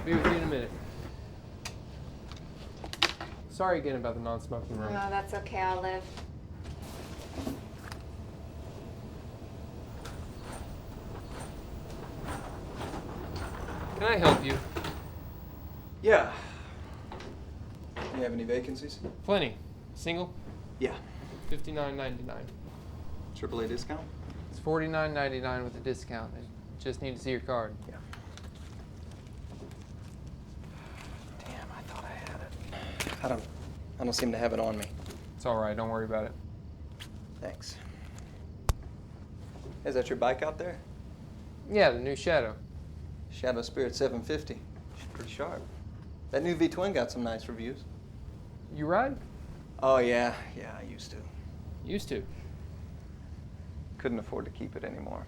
Be with you in a minute. Sorry again about the non-smoking room. No, that's okay. I'll live. Can I help you? Yeah. Do you have any vacancies? Plenty. Single? Yeah. $59.99. AAA discount? It's $49.99 with a discount. I just need to see your card. Yeah. Damn, I thought I had it. I don't seem to have it on me. It's all right. Don't worry about it. Thanks. Is that your bike out there? Yeah, the new Shadow. Shadow Spirit 750. She's pretty sharp. That new V-twin got some nice reviews. You ride? Oh, yeah. Yeah, I used to. Used to. Couldn't afford to keep it anymore.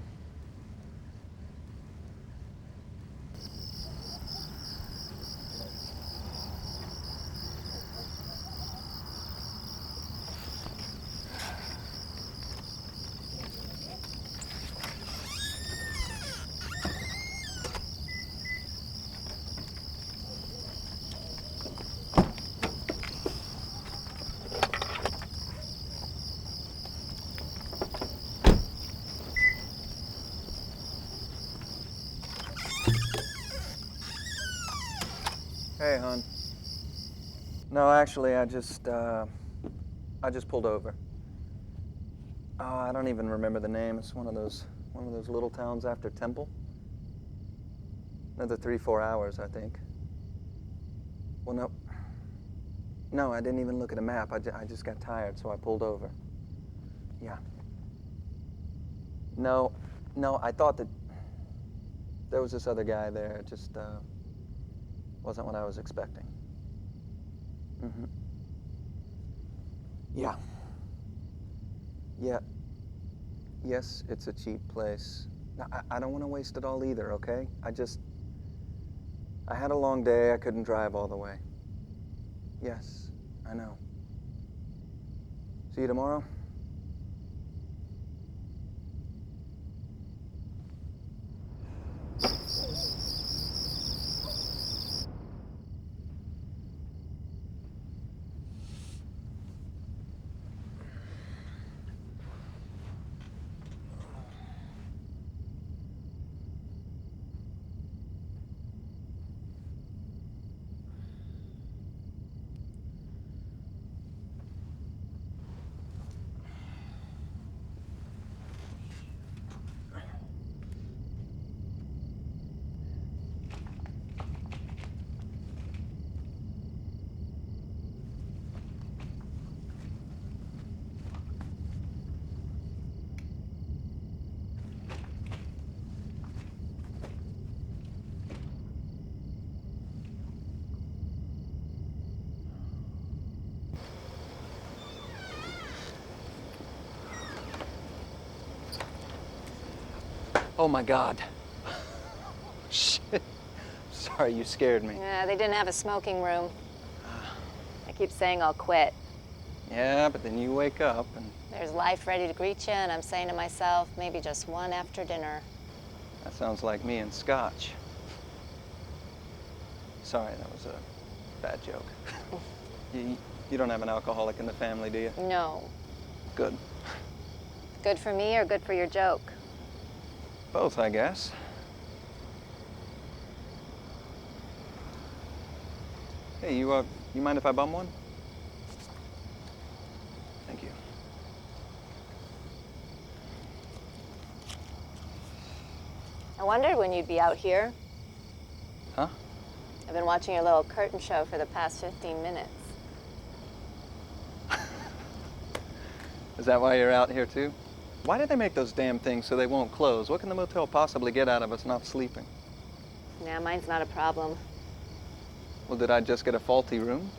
Hey, hon. No, actually, I just pulled over. Oh, I don't even remember the name. It's one of those little towns after Temple. Another 3-4 hours, I think. Well, no. No, I didn't even look at a map. I just got tired, so I pulled over. Yeah. No, I thought that there was this other guy there. It just wasn't what I was expecting. Mm-hmm. Yeah. Yeah. Yes, it's a cheap place. Now, I don't want to waste it all either, okay? I had a long day. I couldn't drive all the way. Yes, I know. See you tomorrow? Oh my God. Shit. Sorry, you scared me. Yeah, they didn't have a smoking room. I keep saying I'll quit. Yeah, but then you wake up and... There's life ready to greet you, and I'm saying to myself, maybe just one after dinner. That sounds like me and Scotch. Sorry, that was a bad joke. You don't have an alcoholic in the family, do you? No. Good. Good for me or good for your joke? Both, I guess. Hey, you mind if I bum one? Thank you. I wondered when you'd be out here. Huh? I've been watching your little curtain show for the past 15 minutes. Is that why you're out here, too? Why did they make those damn things so they won't close? What can the motel possibly get out of us not sleeping? Yeah, mine's not a problem. Well, did I just get a faulty room?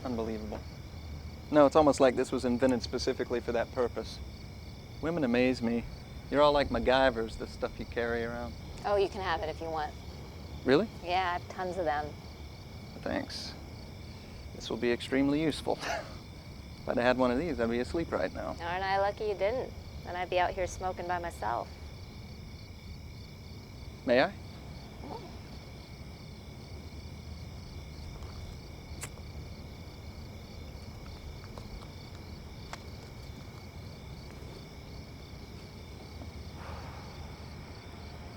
Unbelievable. No, it's almost like this was invented specifically for that purpose. Women amaze me. You're all like MacGyvers, the stuff you carry around. Oh, you can have it if you want. Really? Yeah, I have tons of them. Thanks. This will be extremely useful. If I'd had one of these, I'd be asleep right now. Aren't I lucky you didn't? Then I'd be out here smoking by myself. May I?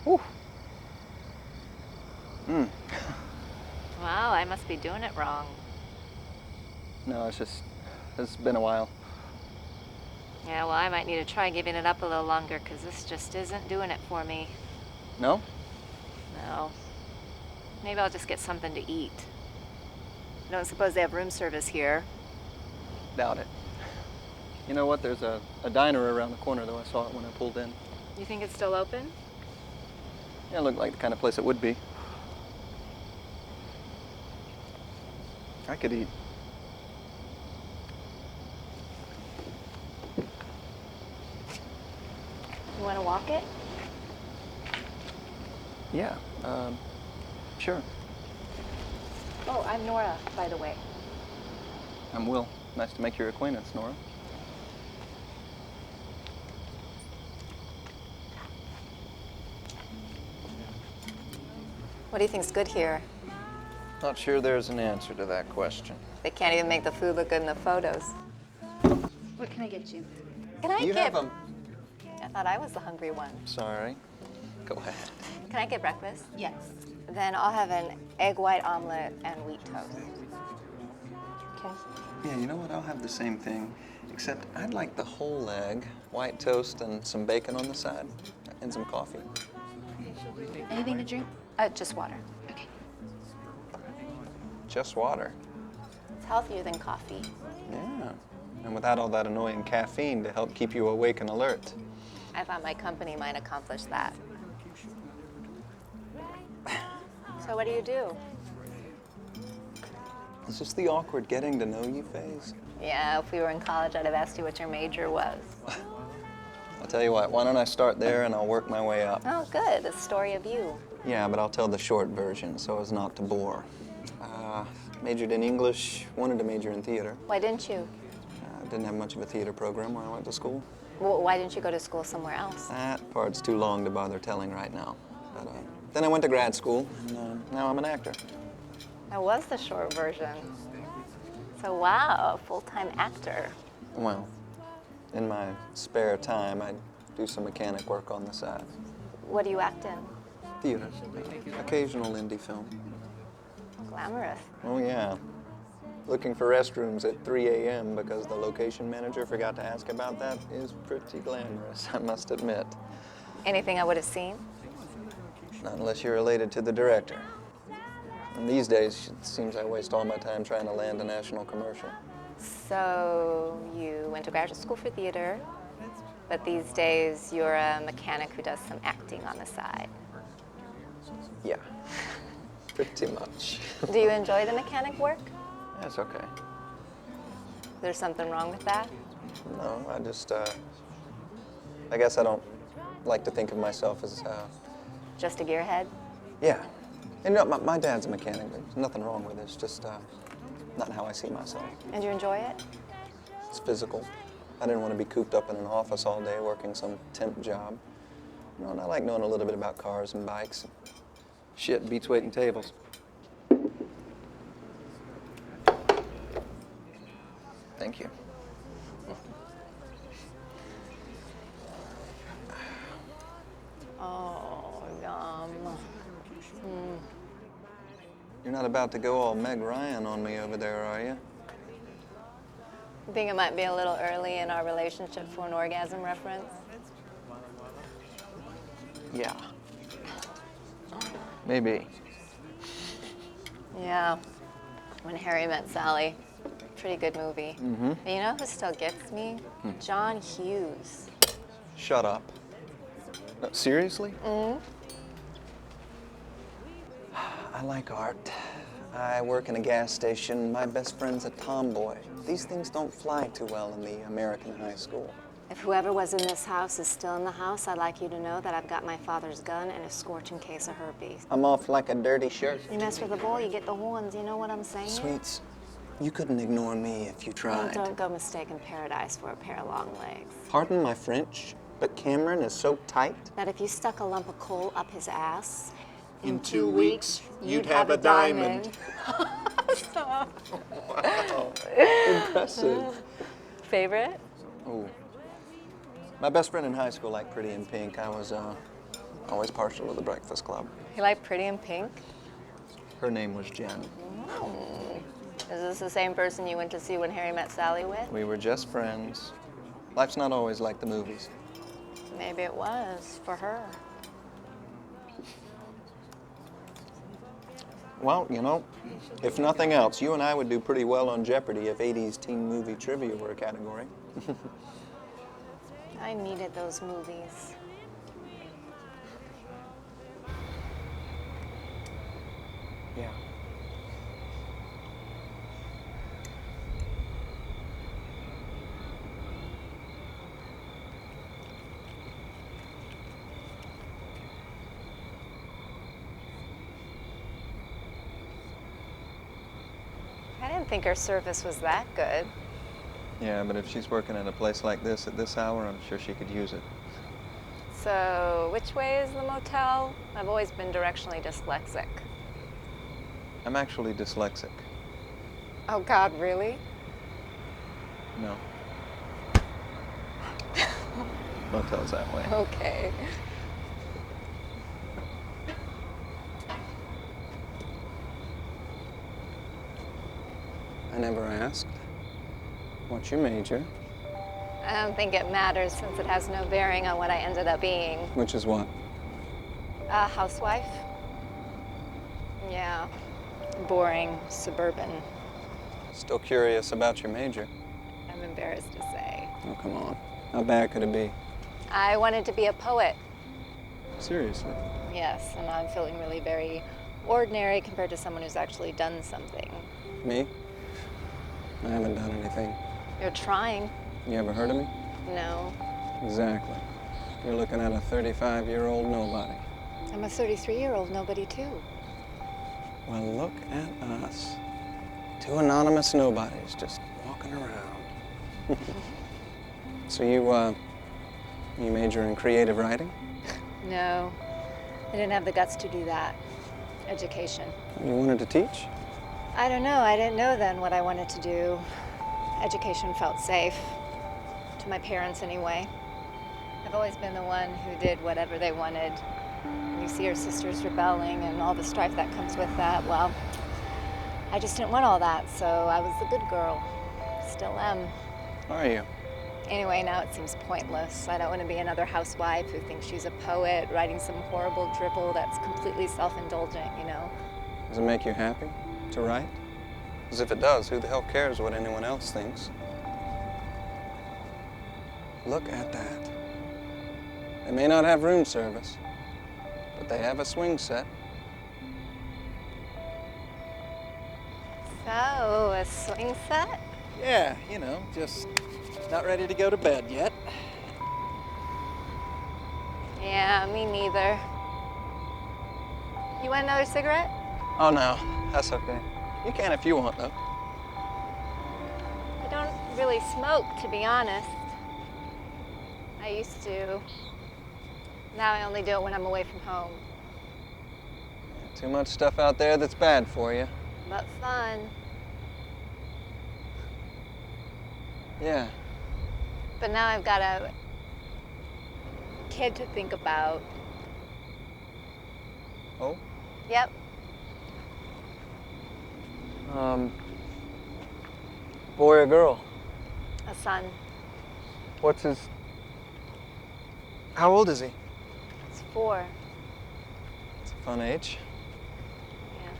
Whew. Wow, I must be doing it wrong. No, it's been a while. Yeah, well, I might need to try giving it up a little longer, because this just isn't doing it for me. No? No. Maybe I'll just get something to eat. I don't suppose they have room service here. Doubt it. You know what? There's a diner around the corner, though. I saw it when I pulled in. You think it's still open? Yeah, it looked like the kind of place it would be. I could eat. You want to walk it? Yeah, sure. Oh, I'm Nora, by the way. I'm Will. Nice to make your acquaintance, Nora. What do you think's good here? Not sure there's an answer to that question. They can't even make the food look good in the photos. What can I get you? Can I You get... have a... I thought I was the hungry one. Sorry. Go ahead. Can I get breakfast? Yes. Then I'll have an egg white omelet and wheat toast. Okay. Yeah, you know what? I'll have the same thing, except I'd like the whole egg, white toast, and some bacon on the side, and some coffee. Anything to drink? Just water. Okay. Just water. It's healthier than coffee. Yeah. And without all that annoying caffeine to help keep you awake and alert. I thought my company might accomplish that. So what do you do? Is this the awkward getting to know you phase? Yeah, if we were in college, I'd have asked you what your major was. I'll tell you what, why don't I start there and I'll work my way up. Oh, good. The story of you. Yeah, but I'll tell the short version so as not to bore. Majored in English, wanted to major in theater. Why didn't you? Didn't have much of a theater program where I went to school. Well, why didn't you go to school somewhere else? That part's too long to bother telling right now. But then I went to grad school, and now I'm an actor. That was the short version. So wow, full-time actor. Well, in my spare time, I do some mechanic work on the side. What do you act in? Theater, occasional indie film. Glamorous. Oh yeah. Looking for restrooms at 3 a.m. because the location manager forgot to ask about that is pretty glamorous, I must admit. Anything I would have seen? Not unless you're related to the director. And these days, it seems I waste all my time trying to land a national commercial. So you went to graduate school for theater, but these days you're a mechanic who does some acting on the side. Yeah, pretty much. Do you enjoy the mechanic work? That's okay. There's something wrong with that? No, I guess I don't like to think of myself as, Just a gearhead? yeah. And no, my dad's a mechanic. There's nothing wrong with it. It's just not how I see myself. And you enjoy it? It's physical. I didn't want to be cooped up in an office all day working some temp job. You know, and I like knowing a little bit about cars and bikes. Shit beats waiting tables. Thank you. Oh, yum. You're not about to go all Meg Ryan on me over there, are you? You think it might be a little early in our relationship for an orgasm reference? Yeah. Maybe. Yeah. When Harry Met Sally. Pretty good movie. Mm-hmm. But you know who still gets me? John Hughes. Shut up. No, seriously? Mm. I like art. I work in a gas station. My best friend's a tomboy. These things don't fly too well in the American high school. If whoever was in this house is still in the house, I'd like you to know that I've got my father's gun and a scorching case of herpes. I'm off like a dirty shirt. You mess with a boy, you get the horns, you know what I'm saying? Sweets, you couldn't ignore me if you tried. Don't go mistaking paradise for a pair of long legs. Pardon my French, but Cameron is so tight. That if you stuck a lump of coal up his ass, In 2 weeks, you'd have a diamond. Wow, impressive. Favorite? Ooh. My best friend in high school liked Pretty in Pink. I was always partial to the Breakfast Club. You like Pretty in Pink? Her name was Jen. Is this the same person you went to see When Harry Met Sally with? We were just friends. Life's not always like the movies. Maybe it was for her. Well, you know, if nothing else, you and I would do pretty well on Jeopardy if 80s teen movie trivia were a category. I needed those movies. Yeah. I didn't think her service was that good. Yeah, but if she's working at a place like this at this hour, I'm sure she could use it. So, which way is the motel? I've always been directionally dyslexic. I'm actually dyslexic. Oh, God, really? No. Motel's that way. Okay. I never asked. What's your major? I don't think it matters since it has no bearing on what I ended up being. Which is what? A housewife? Yeah. Boring, suburban. Still curious about your major. I'm embarrassed to say. Oh, come on. How bad could it be? I wanted to be a poet. Seriously? Yes, and I'm feeling really very ordinary compared to someone who's actually done something. Me? I haven't done anything. You're trying. You ever heard of me? No. Exactly. You're looking at a 35-year-old nobody. I'm a 33-year-old nobody, too. Well, look at us. Two anonymous nobodies just walking around. So you major in creative writing? No. I didn't have the guts to do that. Education. You wanted to teach? I don't know. I didn't know then what I wanted to do. Education felt safe. To my parents, anyway. I've always been the one who did whatever they wanted. You see your sisters rebelling and all the strife that comes with that. Well, I just didn't want all that, so I was the good girl. Still am. Are you? Anyway, now it seems pointless. I don't want to be another housewife who thinks she's a poet, writing some horrible dribble that's completely self-indulgent, you know? Does it make you happy to write? Because if it does, who the hell cares what anyone else thinks? Look at that. They may not have room service, but they have a swing set. So, a swing set? Yeah, you know, just not ready to go to bed yet. Yeah, me neither. You want another cigarette? Oh, no, that's okay. You can if you want, though. I don't really smoke, to be honest. I used to. Now I only do it when I'm away from home. Too much stuff out there that's bad for you. But fun. Yeah. But now I've got a kid to think about. Oh? Yep. Boy or girl? A son. What's his... How old is he? It's 4. It's a fun age. Yeah.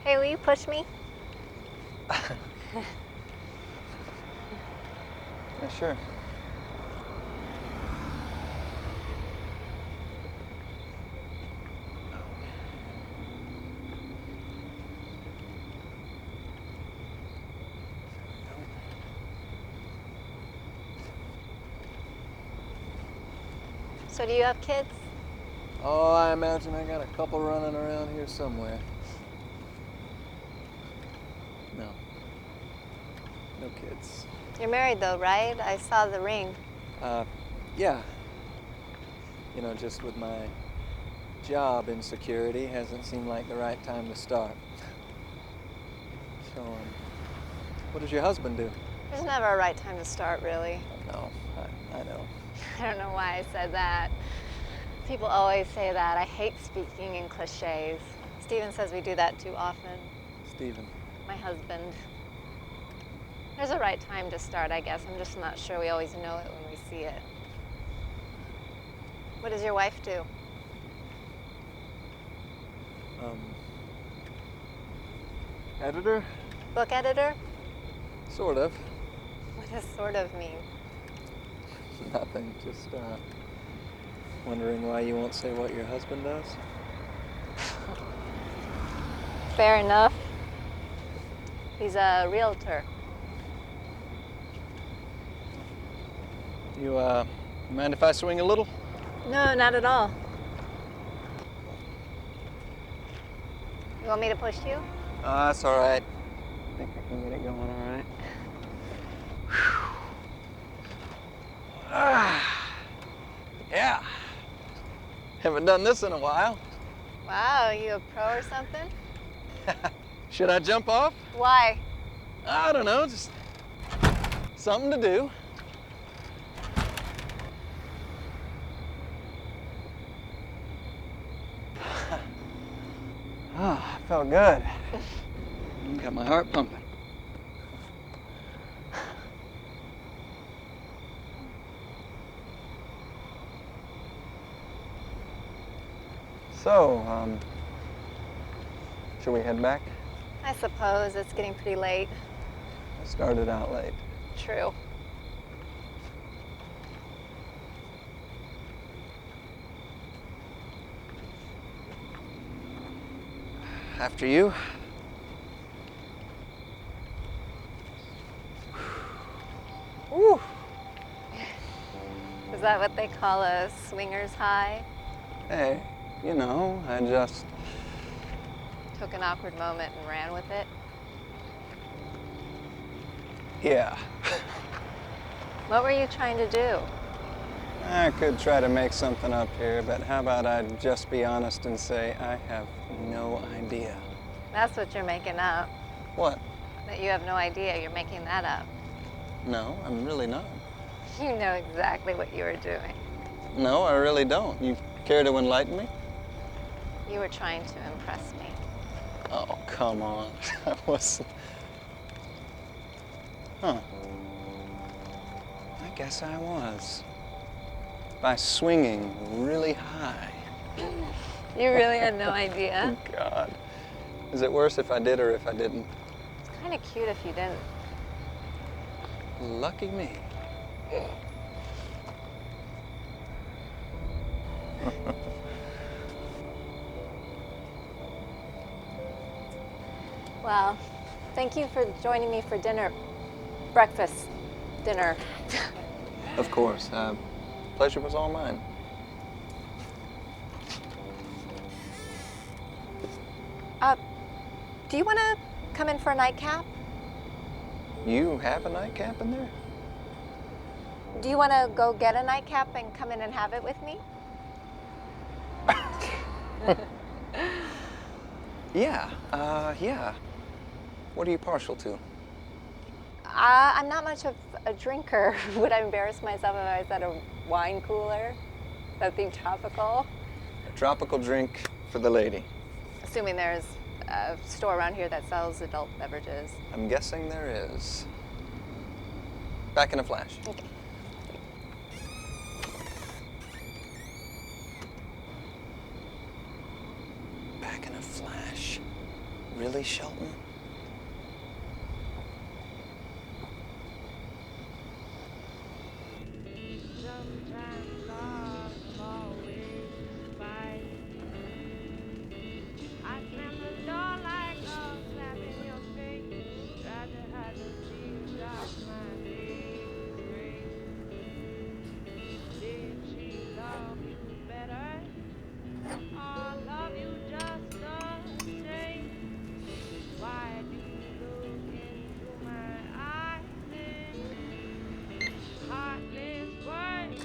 Hey, will you push me? Yeah, sure. So do you have kids? Oh, I imagine I got a couple running around here somewhere. No. No kids. You're married though, right? I saw the ring. Yeah. You know, just with my job insecurity, hasn't seemed like the right time to start. So, what does your husband do? There's never a right time to start, really. No, I know. I don't know why I said that. People always say that. I hate speaking in cliches. Steven says we do that too often. Steven. My husband. There's a right time to start, I guess. I'm just not sure we always know it when we see it. What does your wife do? Editor? Book editor? Sort of. What does sort of mean? Nothing, just, wondering why you won't say what your husband does? Fair enough. He's a realtor. You, mind if I swing a little? No, not at all. You want me to push you? That's all right. I think I can get it going all right. Yeah. Haven't done this in a while. Wow, you a pro or something? Should I jump off? Why? I don't know, just something to do. Ah, felt good. Got my heart pumping. So, should we head back? I suppose it's getting pretty late. I started out late. True. After you? Woo! Is that what they call a swinger's high? Hey, you know, I just... Took an awkward moment and ran with it. Yeah. What were you trying to do? I could try to make something up here, but how about I just be honest and say I have no idea. That's what you're making up. What? That you have no idea. You're making that up. No, I'm really not. You know exactly what you were doing. No, I really don't. You care to enlighten me? You were trying to impress me. Oh, come on. I wasn't... Huh. I guess I was. By swinging really high. You really had no idea? God. Is it worse if I did or if I didn't? It's kind of cute if you didn't. Lucky me. Well, thank you for joining me for dinner. Breakfast. Dinner. Of course. Pleasure was all mine. Do you want to come in for a nightcap? You have a nightcap in there? Do you want to go get a nightcap and come in and have it with me? Yeah, yeah. What are you partial to? I'm not much of a drinker. Would I embarrass myself if I was at a wine cooler? Something tropical? A tropical drink for the lady. Assuming there's a store around here that sells adult beverages. I'm guessing there is. Back in a flash. Okay. Back in a flash. Really, Shelton? Sometimes lost, always fight. I slammed the door like a slap in your face. Tried to hide the tears off my face. Did she love me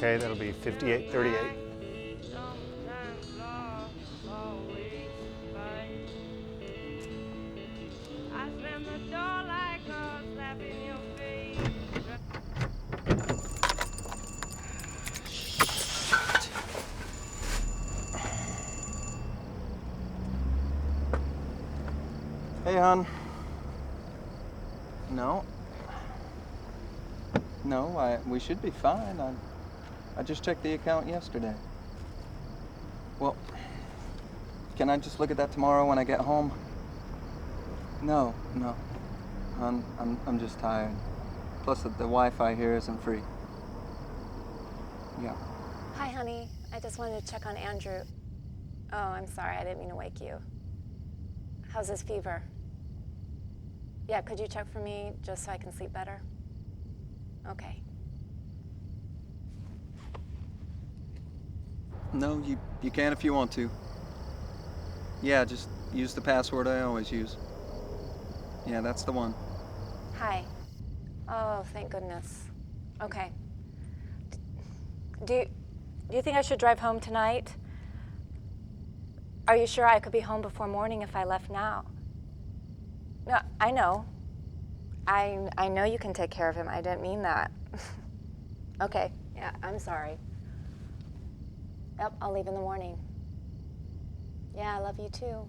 Okay, that'll be 5838. Sometimes lost, always fight. I slam the door like a slap in your face. Hey, hon. No. No, we should be fine. I just checked the account yesterday. Well, can I just look at that tomorrow when I get home? No. Hon, I'm just tired. Plus, the Wi-Fi here isn't free. Yeah. Hi, honey. I just wanted to check on Andrew. Oh, I'm sorry. I didn't mean to wake you. How's his fever? Yeah, could you check for me just so I can sleep better? Okay. No, you can if you want to. Yeah, just use the password I always use. Yeah, that's the one. Hi. Oh, thank goodness. Okay. Do you think I should drive home tonight? Are you sure I could be home before morning if I left now? No, I know. I know you can take care of him. I didn't mean that. Okay. Yeah, I'm sorry. Yep, I'll leave in the morning. Yeah, I love you too.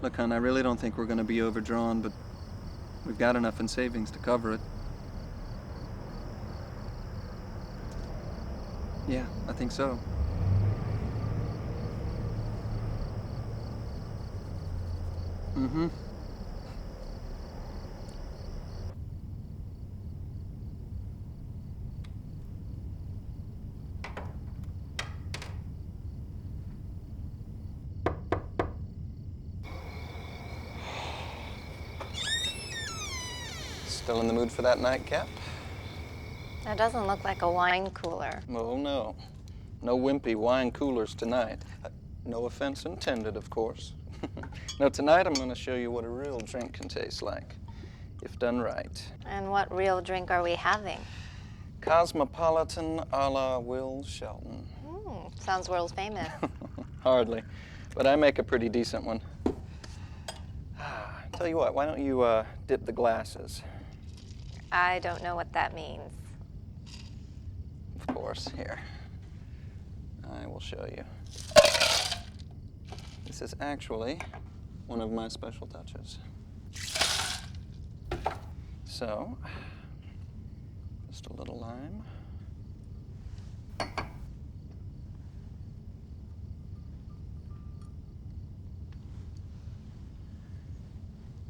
Look, hon, I really don't think we're going to be overdrawn, but we've got enough in savings to cover it. Yeah, I think so. Mm-hmm. Still in the mood for that nightcap? That doesn't look like a wine cooler. Oh, no. No wimpy wine coolers tonight. No offense intended, of course. No, tonight I'm going to show you what a real drink can taste like, if done right. And what real drink are we having? Cosmopolitan a la Will Shelton. Sounds world famous. Hardly, but I make a pretty decent one. Tell you what, why don't you dip the glasses? I don't know what that means. Of course, here. I will show you. This is actually one of my special touches. So, just a little lime.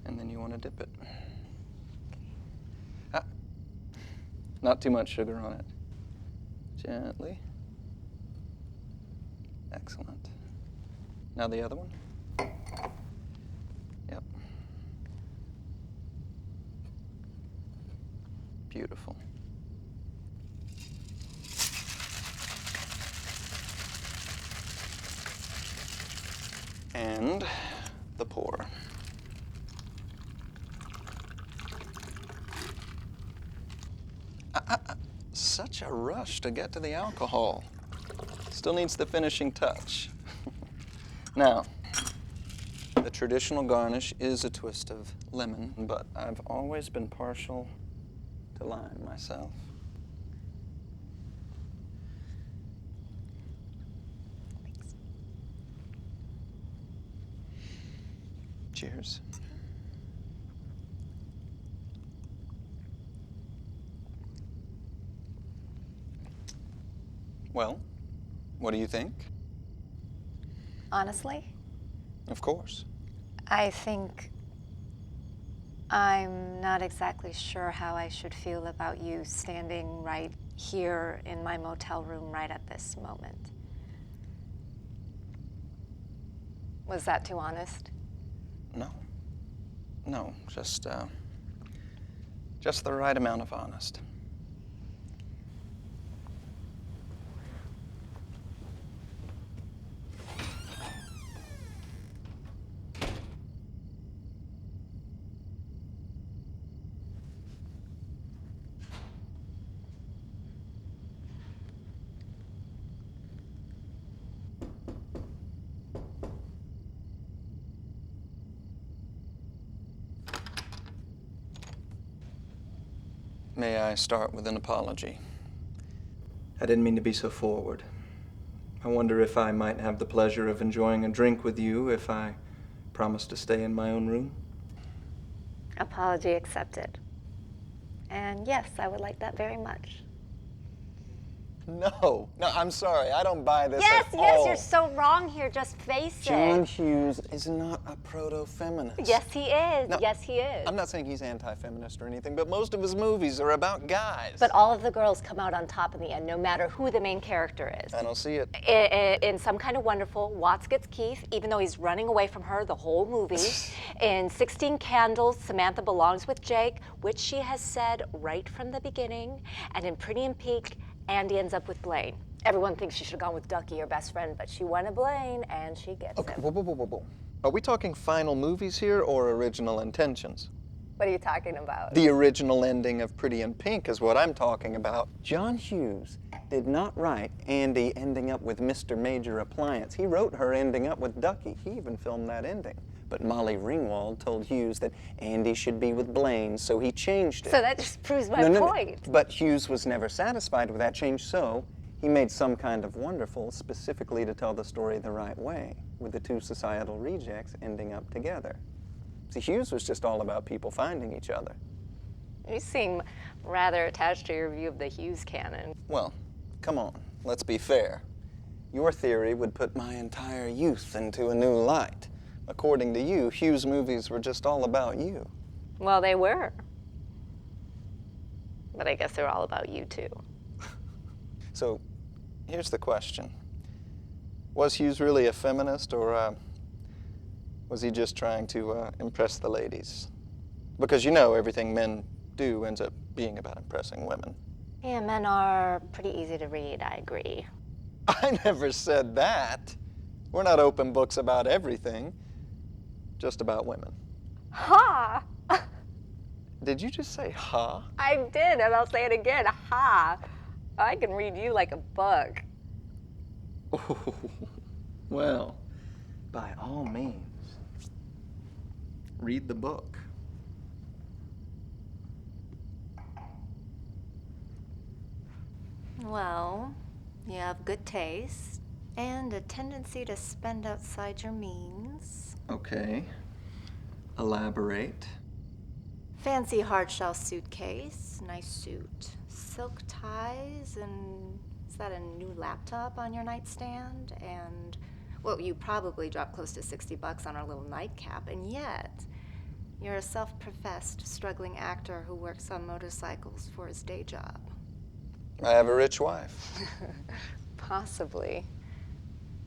And then you want to dip it. Not too much sugar on it. Gently. Excellent. Now the other one. Yep. Beautiful. And the pour. Such a rush to get to the alcohol. Still needs the finishing touch. Now, the traditional garnish is a twist of lemon, but I've always been partial to lime myself. Cheers. Well, what do you think? Honestly, Of course. I think I'm not exactly sure how I should feel about you standing right here in my motel room right at this moment. Was that too honest? No. No, just the right amount of honest. May I start with an apology? I didn't mean to be so forward. I wonder if I might have the pleasure of enjoying a drink with you if I promise to stay in my own room. Apology accepted. And yes, I would like that very much. No, I'm sorry. I don't buy this Yes, at all. you're so wrong here. Just face John it. Hughes is not a proto-feminist. Yes, he is. No, yes, he is. I'm not saying he's anti-feminist or anything, but most of his movies are about guys. But all of the girls come out on top in the end, no matter who the main character is. I don't see it. In Some Kind of Wonderful, Watts gets Keith, even though he's running away from her the whole movie. In 16 Candles, Samantha belongs with Jake, which she has said right from the beginning. And in Pretty in Pink, Andy ends up with Blaine. Everyone thinks she should have gone with Ducky, her best friend, but she wanted Blaine, and she gets him. Whoa. Are we talking final movies here or original intentions? What are you talking about? The original ending of Pretty in Pink is what I'm talking about. John Hughes did not write Andy ending up with Mr. Major Appliance. He wrote her ending up with Ducky. He even filmed that ending. But Molly Ringwald told Hughes that Andy should be with Blaine, so he changed it. So that just proves my point. But Hughes was never satisfied with that change, so he made Some Kind of Wonderful specifically to tell the story the right way, with the two societal rejects ending up together. See, Hughes was just all about people finding each other. You seem rather attached to your view of the Hughes canon. Well, come on, let's be fair. Your theory would put my entire youth into a new light. According to you, Hughes movies were just all about you. Well, they were. But I guess they're all about you, too. So, here's the question. Was Hughes really a feminist, or was he just trying to impress the ladies? Because you know everything men do ends up being about impressing women. Yeah, men are pretty easy to read, I agree. I never said that. We're not open books about everything, just about women. Ha! Did you just say ha? I did, and I'll say it again. Ha! I can read you like a book. Oh, well, by all means, read the book. Well, you have good taste and a tendency to spend outside your means. Okay. Elaborate. Fancy hardshell suitcase, nice suit, silk ties, and is that a new laptop on your nightstand? And, well, you probably dropped close to $60 on our little nightcap, and yet you're a self-professed struggling actor who works on motorcycles for his day job. I have a rich wife. Possibly.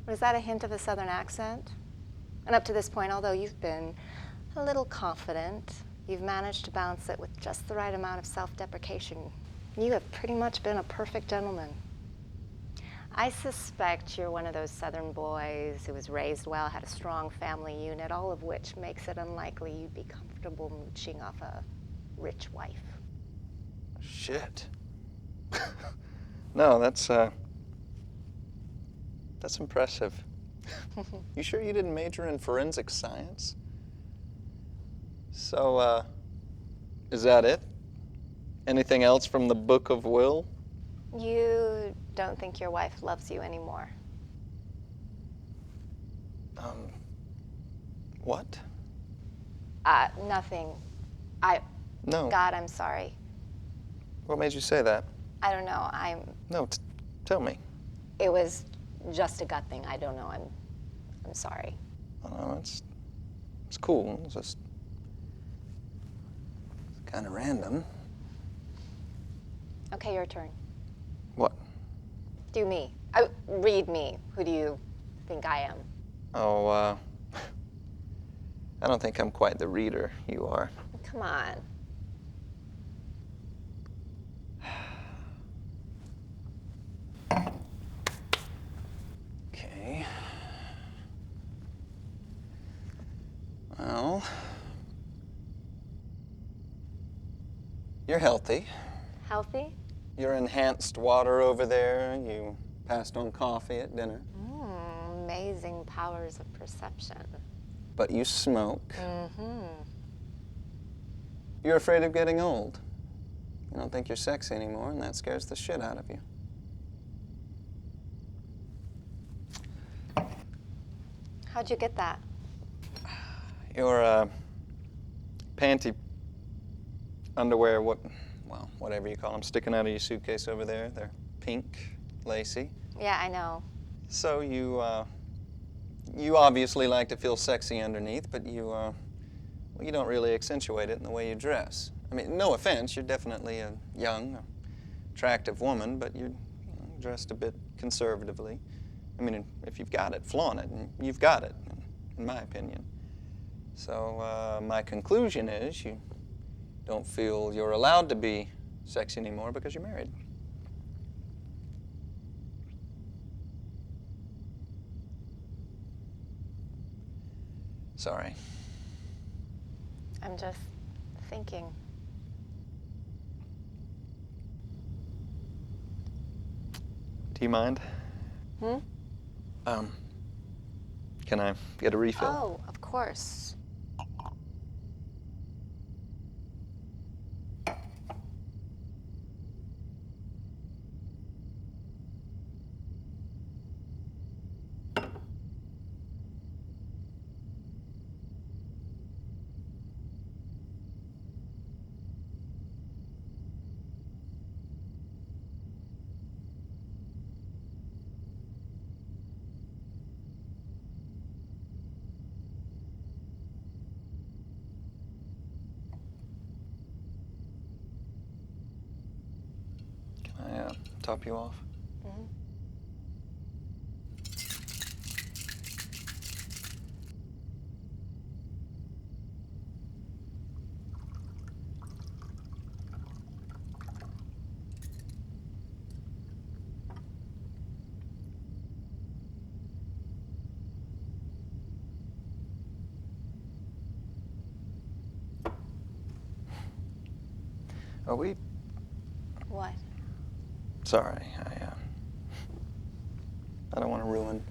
But is that a hint of a Southern accent? And up to this point, although you've been a little confident, you've managed to balance it with just the right amount of self-deprecation. You have pretty much been a perfect gentleman. I suspect you're one of those Southern boys who was raised well, had a strong family unit, all of which makes it unlikely you'd be comfortable mooching off a rich wife. Shit. No, that's impressive. You sure you didn't major in forensic science? So, is that it? Anything else from the Book of Will? You don't think your wife loves you anymore? What? Nothing. No. God, I'm sorry. What made you say that? I don't know. No, tell me. It was just a gut thing. I don't know. I'm sorry. Oh, no, it's cool. It's just kind of random. Okay, your turn. What? Do me. Read me. Who do you think I am? Oh, I don't think I'm quite the reader you are. Come on. Okay. Well, you're healthy. Healthy? You're enhanced water over there. You passed on coffee at dinner. Amazing powers of perception. But you smoke. Mm-hmm. You're afraid of getting old. You don't think you're sexy anymore, and that scares the shit out of you. How'd you get that? Your panty underwear, whatever you call them, sticking out of your suitcase over there. They're pink, lacy. Yeah, I know. So you obviously like to feel sexy underneath, but you don't really accentuate it in the way you dress. I mean, no offense, you're definitely a young, attractive woman, but you're dressed a bit conservatively. I mean, if you've got it, flaunt it, and you've got it, in my opinion. So my conclusion is you don't feel you're allowed to be sexy anymore because you're married. Sorry. I'm just thinking. Do you mind? Hmm? Can I get a refill? Oh, of course. Can I top you off? Mm-hmm. Are we? What? Sorry, I don't want to ruin.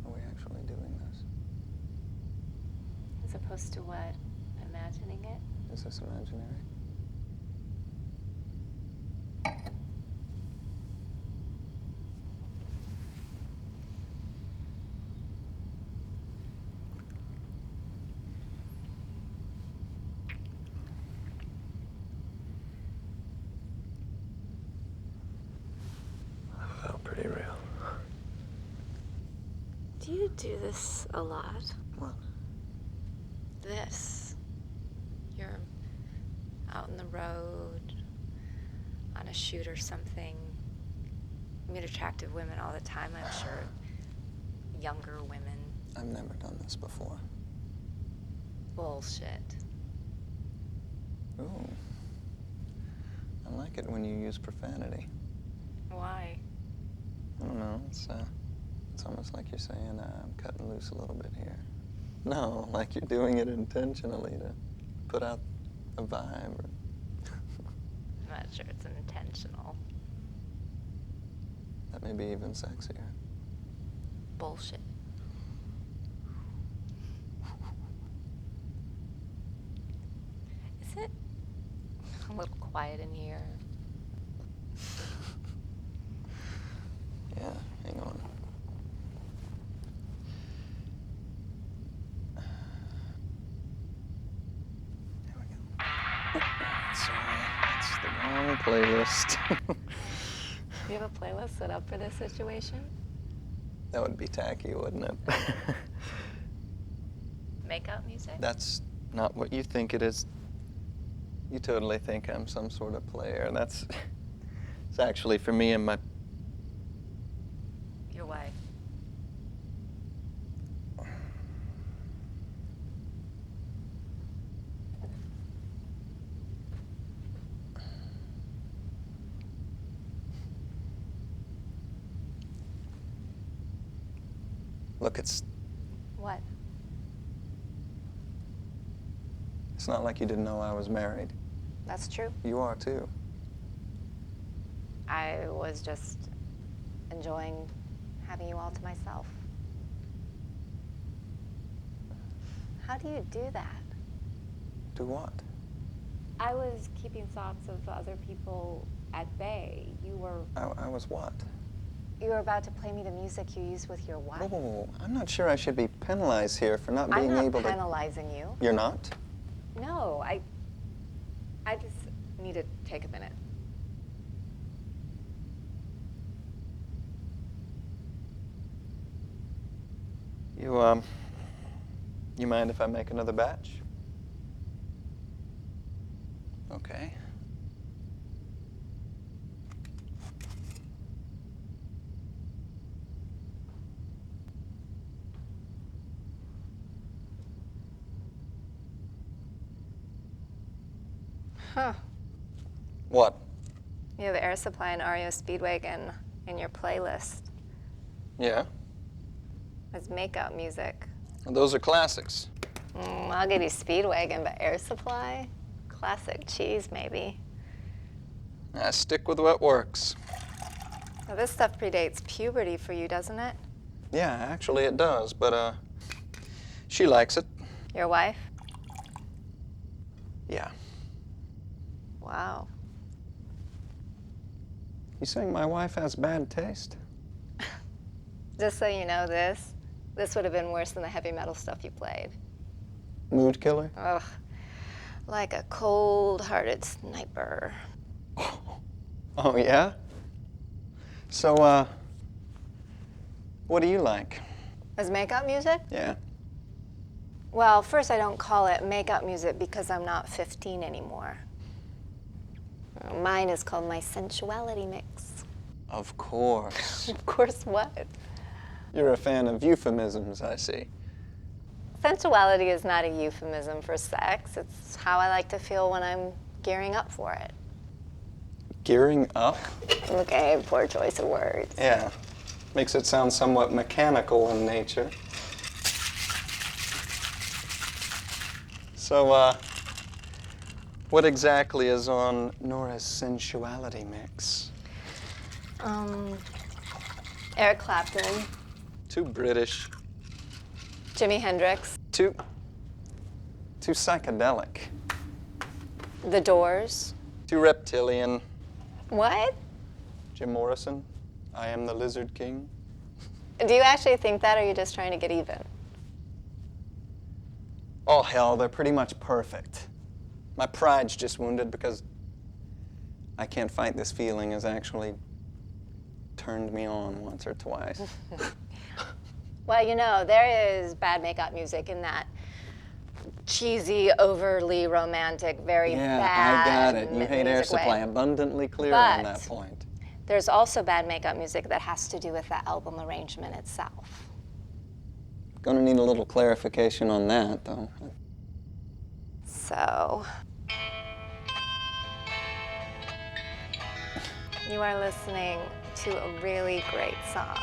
Are we actually doing this? As opposed to what? Imagining it? Is this imaginary? That felt pretty real. Do you do this a lot? What? This. You're out in the road, on a shoot or something. You meet attractive women all the time, I'm sure. Younger women. I've never done this before. Bullshit. Ooh. I like it when you use profanity. Why? I don't know. It's almost like you're saying, I'm cutting loose a little bit here. No, like you're doing it intentionally to put out a vibe. I'm not sure it's intentional. That may be even sexier. Bullshit. Is it a little quiet in here? Yeah, hang on. There we go. Oh, sorry, that's the wrong playlist. Do you have a playlist set up for this situation? That would be tacky, wouldn't it? Makeup music? That's not what you think it is. You totally think I'm some sort of player. It's actually for me and my... Your wife. Look, it's... What? It's not like you didn't know I was married. That's true. You are, too. I was just enjoying having you all to myself. How do you do that? Do what? I was keeping thoughts of other people at bay. You were I was what? about to play me the music you used with your wife. Oh, I'm not sure I should be penalized here for not being I'm not able to... penalizing you. You're not? No, I just need to take a minute. You mind if I make another batch? Okay. Huh. What? You have Air Supply and REO Speedwagon in your playlist Yeah? as makeout music. Those are classics. I'll give you Speedwagon, but Air Supply? Classic cheese, maybe. I stick with what works. Now, this stuff predates puberty for you, doesn't it? Yeah, actually it does, but, she likes it. Your wife? Yeah. Wow. You saying my wife has bad taste? Just so you know this would have been worse than the heavy metal stuff you played. Mood killer? Ugh. Like a cold-hearted sniper. Oh, yeah? So, what do you like? As makeout music? Yeah. Well, first, I don't call it makeout music because I'm not 15 anymore. Mine is called my sensuality mix. Of course. Of course, what? You're a fan of euphemisms, I see. Sensuality is not a euphemism for sex. It's how I like to feel when I'm gearing up for it. Gearing up? Okay, poor choice of words. Yeah. Makes it sound somewhat mechanical in nature. So, what exactly is on Nora's sensuality mix? Eric Clapton, Too British. Jimi Hendrix, Too psychedelic. The Doors. Too reptilian. What? Jim Morrison. I Am the Lizard King. Do you actually think that, or are you just trying to get even? Oh, hell, they're pretty much perfect. My pride's just wounded because I Can't Fight This Feeling has actually turned me on once or twice. Well, you know, there is bad makeup music in that cheesy, overly romantic, very Yeah, bad I got it. You hate Air music way. Supply. Abundantly clear on But that point. there's also bad makeup music that has to do with the album arrangement itself. Gonna need a little clarification on that, though. So, you are listening to a really great song.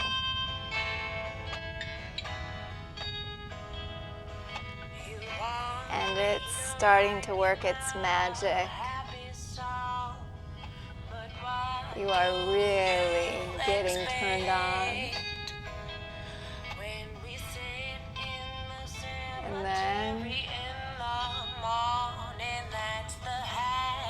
And it's starting to work its magic. You are really getting turned on. And then,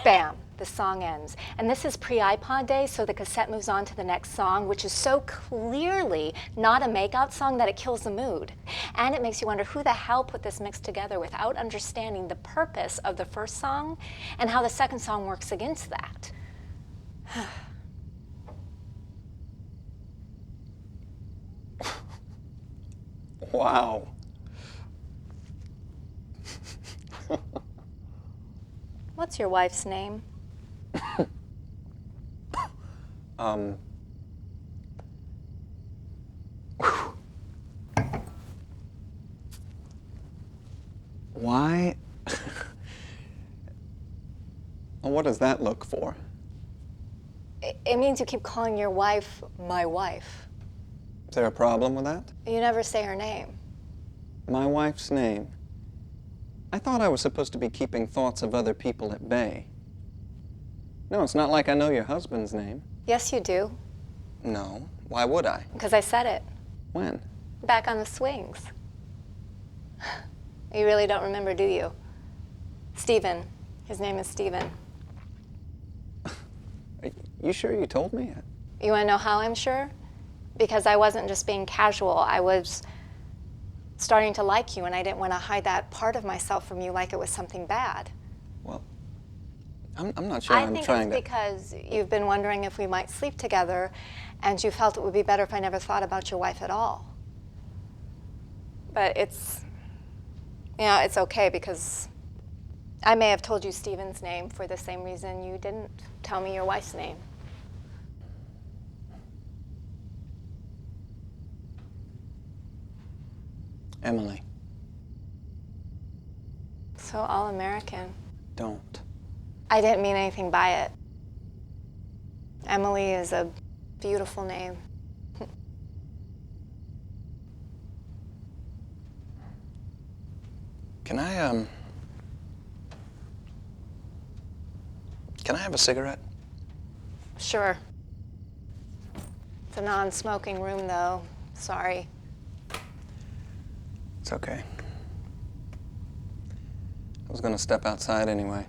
bam, the song ends. And this is pre-iPod days, so the cassette moves on to the next song, which is so clearly not a makeout song that it kills the mood. And it makes you wonder who the hell put this mix together without understanding the purpose of the first song and how the second song works against that. Wow. What's your wife's name? Why? What does that look for? It means you keep calling your wife my wife. Is there a problem with that? You never say her name. My wife's name. I thought I was supposed to be keeping thoughts of other people at bay. No, it's not like I know your husband's name. Yes, you do, No, why would I? because I said it. When? Back on the swings. You really don't remember, do you? Stephen. His name is Stephen. Are you sure you told me? You want to know how I'm sure? Because I wasn't just being casual. I was starting to like you, and I didn't want to hide that part of myself from you like it was something bad. Well, I'm not sure I I'm think trying it's to... because you've been wondering if we might sleep together, and you felt it would be better if I never thought about your wife at all. But it's okay, because I may have told you Stephen's name for the same reason you didn't tell me your wife's name. Emily, So all-American. don't. I didn't mean anything by it. Emily is a beautiful name. Can I have a cigarette? Sure. It's a non-smoking room, though. Sorry. It's okay. I was gonna step outside anyway.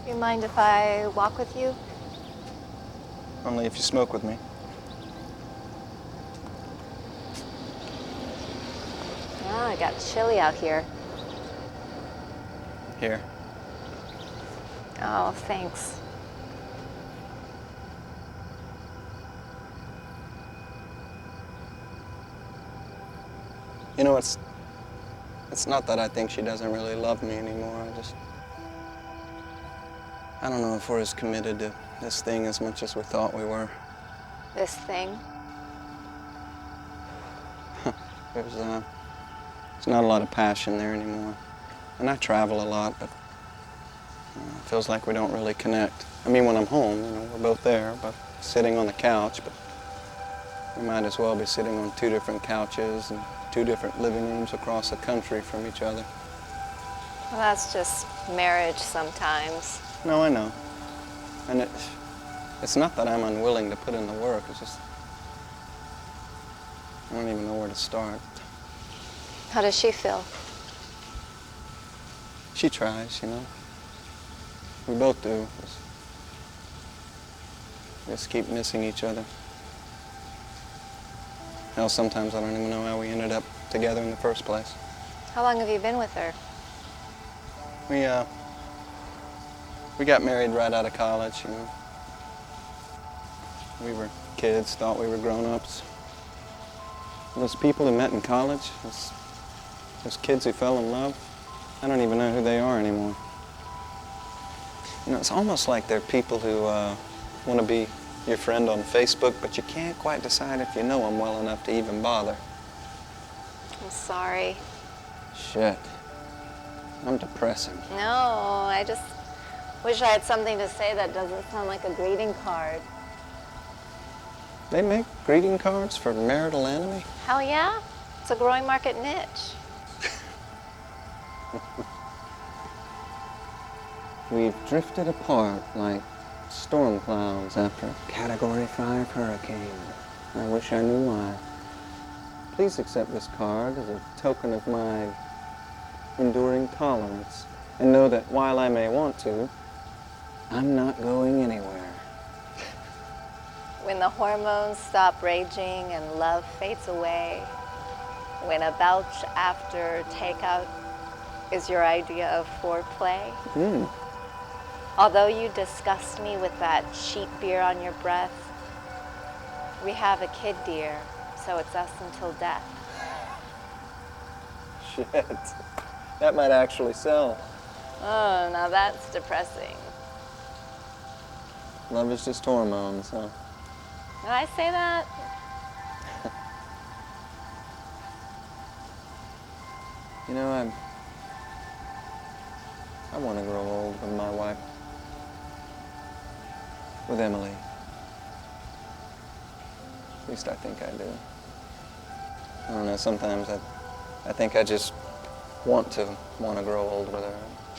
You mind if I walk with you? Only if you smoke with me. Oh, it got chilly out here. Here. Oh, thanks. You know, it's not that I think she doesn't really love me anymore. I don't know if we're as committed to this thing as much as we thought we were. This thing. There's not a lot of passion there anymore. And I travel a lot, but it feels like we don't really connect. I mean, when I'm home, we're both there, but sitting on the couch, but we might as well be sitting on two different couches and two different living rooms across the country from each other. Well, that's just marriage sometimes. No, I know. And it's not that I'm unwilling to put in the work, it's just I don't even know where to start. How does she feel? She tries, We both do. Just keep missing each other. Hell, sometimes I don't even know how we ended up together in the first place. How long have you been with her? We got married right out of college, We were kids, thought we were grown-ups. Those people who met in college, those kids who fell in love, I don't even know who they are anymore. It's almost like they're people who want to be your friend on Facebook, but you can't quite decide if you know them well enough to even bother. I'm sorry. Shit. I'm depressing. No, I just wish I had something to say that doesn't sound like a greeting card. They make greeting cards for marital enemy? Hell yeah. It's a growing market niche. We've drifted apart like storm clouds after a Category 5 hurricane. I wish I knew why. Please accept this card as a token of my enduring tolerance, and know that while I may want to, I'm not going anywhere. When the hormones stop raging and love fades away, when a belch after takeout is your idea of foreplay. Although you disgust me with that cheap beer on your breath, we have a kid, dear, so it's us until death. Shit. That might actually sell. Oh, now that's depressing. Love is just hormones, huh? Did I say that? I want to grow old with my wife. With Emily. At least I think I do. I don't know, sometimes I think I just want to grow old with her.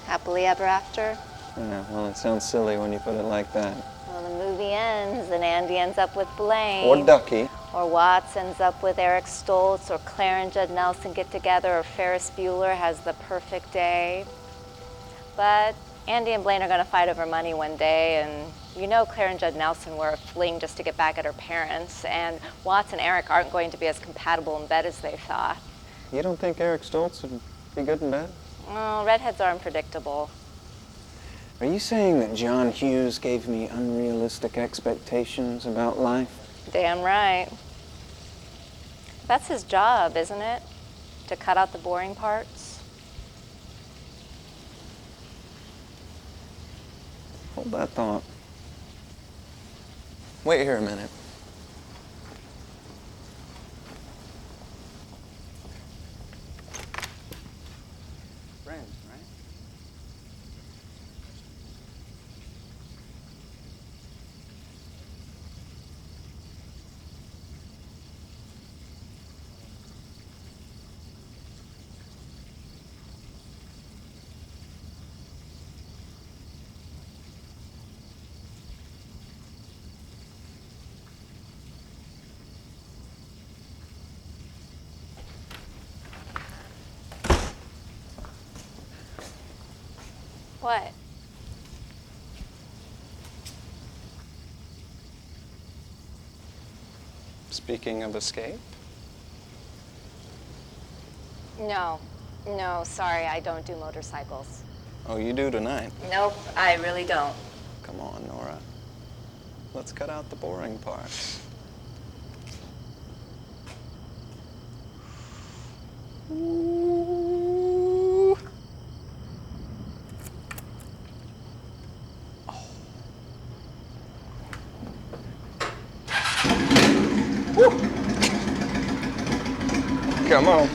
Happily ever after? Yeah, well, it sounds silly when you put it like that. Well, the movie ends and Andy ends up with Blaine. Or Ducky. Or Watts ends up with Eric Stoltz, or Claire and Judd Nelson get together, or Ferris Bueller has the perfect day. But Andy and Blaine are going to fight over money one day, and you know Claire and Judd Nelson were a fling just to get back at her parents, and Watts and Eric aren't going to be as compatible in bed as they thought. You don't think Eric Stoltz would be good in bed? Well, redheads are unpredictable. Are you saying that John Hughes gave me unrealistic expectations about life? Damn right. That's his job, isn't it? To cut out the boring parts? Hold that thought. Wait here a minute. Friends, right? What? Speaking of escape? No, sorry, I don't do motorcycles. Oh, you do tonight? Nope, I really don't. Come on, Nora. Let's cut out the boring parts. Ooh. Oh. Woo. Come on.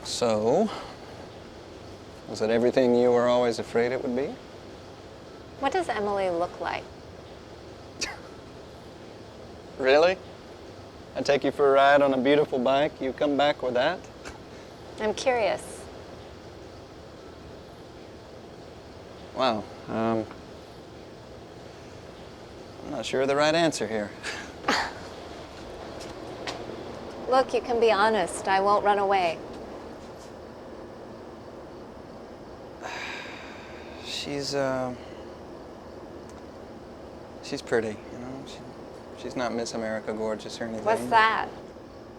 So, was it everything you were always afraid it would be? What does Emily look like? Really? I take you for a ride on a beautiful bike, you come back with that? I'm curious. Wow, I'm not sure of the right answer here. Look, you can be honest. I won't run away. She's pretty, you know. She's not Miss America gorgeous or anything. What's that?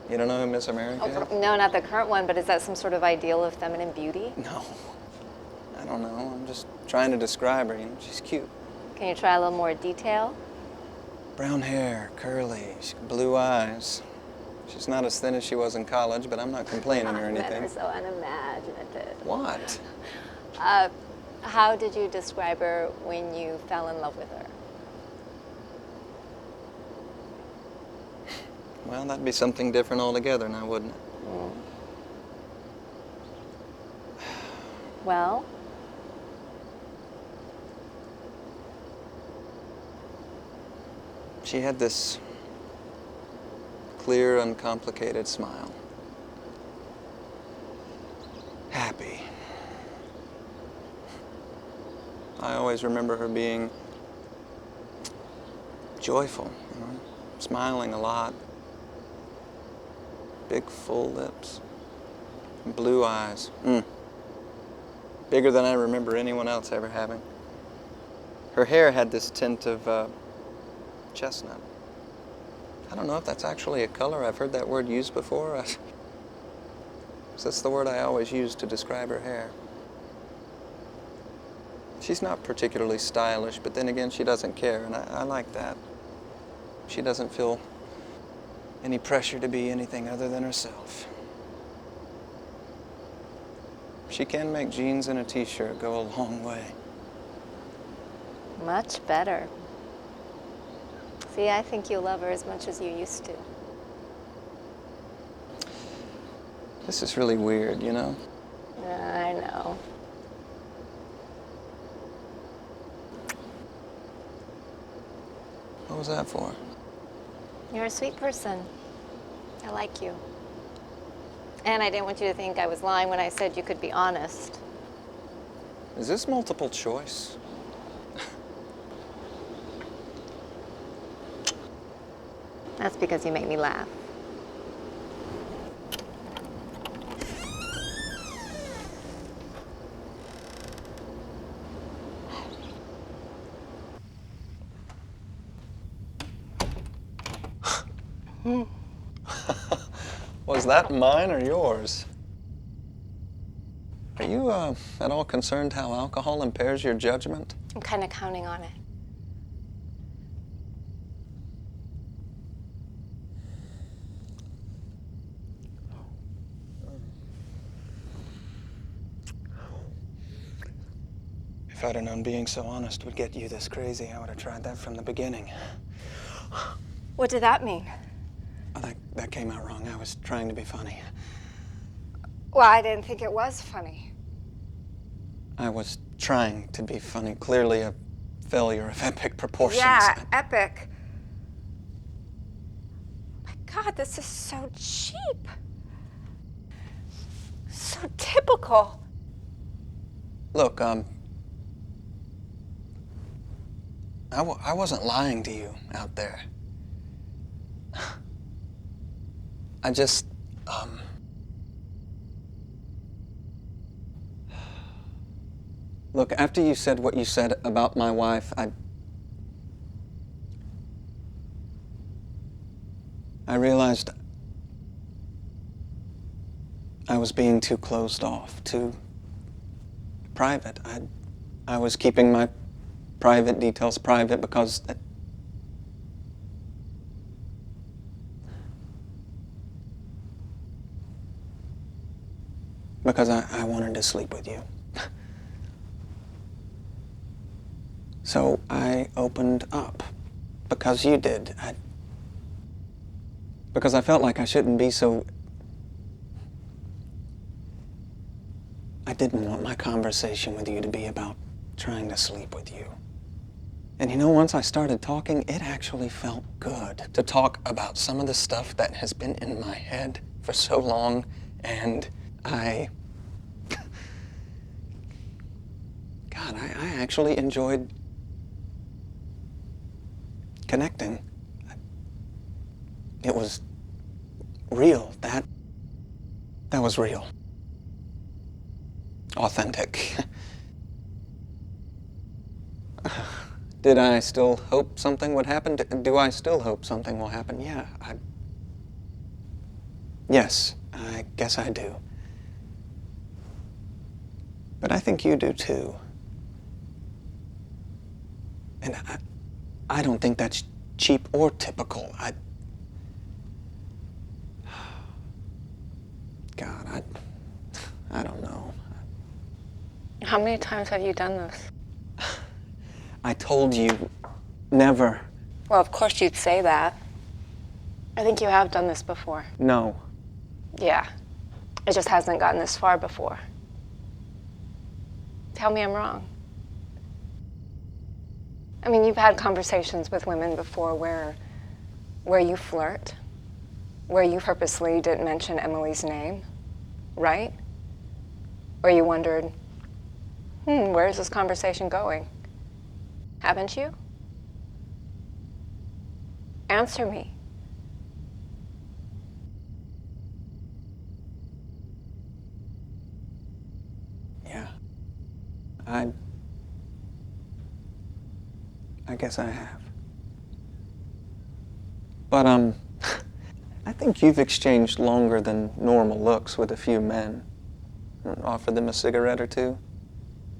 You don't know who Miss America is? No, not the current one, but is that some sort of ideal of feminine beauty? No, I don't know. I'm just trying to describe her, you know. She's cute. Can you try a little more detail? Brown hair, curly, blue eyes. She's not as thin as she was in college, but I'm not complaining or anything. Men are so unimaginative. What? How did you describe her when you fell in love with her? Well, that'd be something different altogether now, wouldn't it? Well, She had this clear, uncomplicated smile. Happy. I always remember her being joyful, you know, smiling a lot. Big, full lips. Blue eyes. Bigger than I remember anyone else ever having. Her hair had this tint of chestnut. I don't know if that's actually a color. I've heard that word used before. That's the word I always use to describe her hair. She's not particularly stylish, but then again, she doesn't care, and I like that. She doesn't feel any pressure to be anything other than herself. She can make jeans and a t-shirt go a long way. much better. See, I think you love her as much as you used to. This is really weird, you know? I know. What was that for? You're a sweet person. I like you. And I didn't want you to think I was lying when I said you could be honest. Is this multiple choice? That's because you make me laugh. Was that mine or yours? Are you at all concerned how alcohol impairs your judgment? I'm kind of counting on it. If I'd have known being so honest would get you this crazy, I would have tried that from the beginning. What did that mean? Oh, that came out wrong. I was trying to be funny. Well, I didn't think it was funny. I was trying to be funny. Clearly a failure of epic proportions. Yeah, epic. My God, this is so cheap. So typical. Look, I wasn't lying to you out there. I just, Look, after you said what you said about my wife, I realized I was being too closed off, too private. I was keeping my private details private because I wanted to sleep with you. So I opened up because you did. Because I felt like I shouldn't be so... I didn't want my conversation with you to be about trying to sleep with you. And you know, once I started talking, it actually felt good to talk about some of the stuff that has been in my head for so long, and God, I actually enjoyed connecting. It was real. That was real. Authentic. Did I still hope something would happen? Do I still hope something will happen? Yeah, yes, I guess I do. But I think you do too. And I don't think that's cheap or typical. God, I don't know. How many times have you done this? I told you, never. Well, of course you'd say that. I think you have done this before. No. Yeah. It just hasn't gotten this far before. Tell me I'm wrong. I mean, you've had conversations with women before where you flirt, where you purposely didn't mention Emily's name, right? Where you wondered, where is this conversation going? Haven't you? Answer me. Yeah. I guess I have. But, I think you've exchanged longer than normal looks with a few men. Offered them a cigarette or two?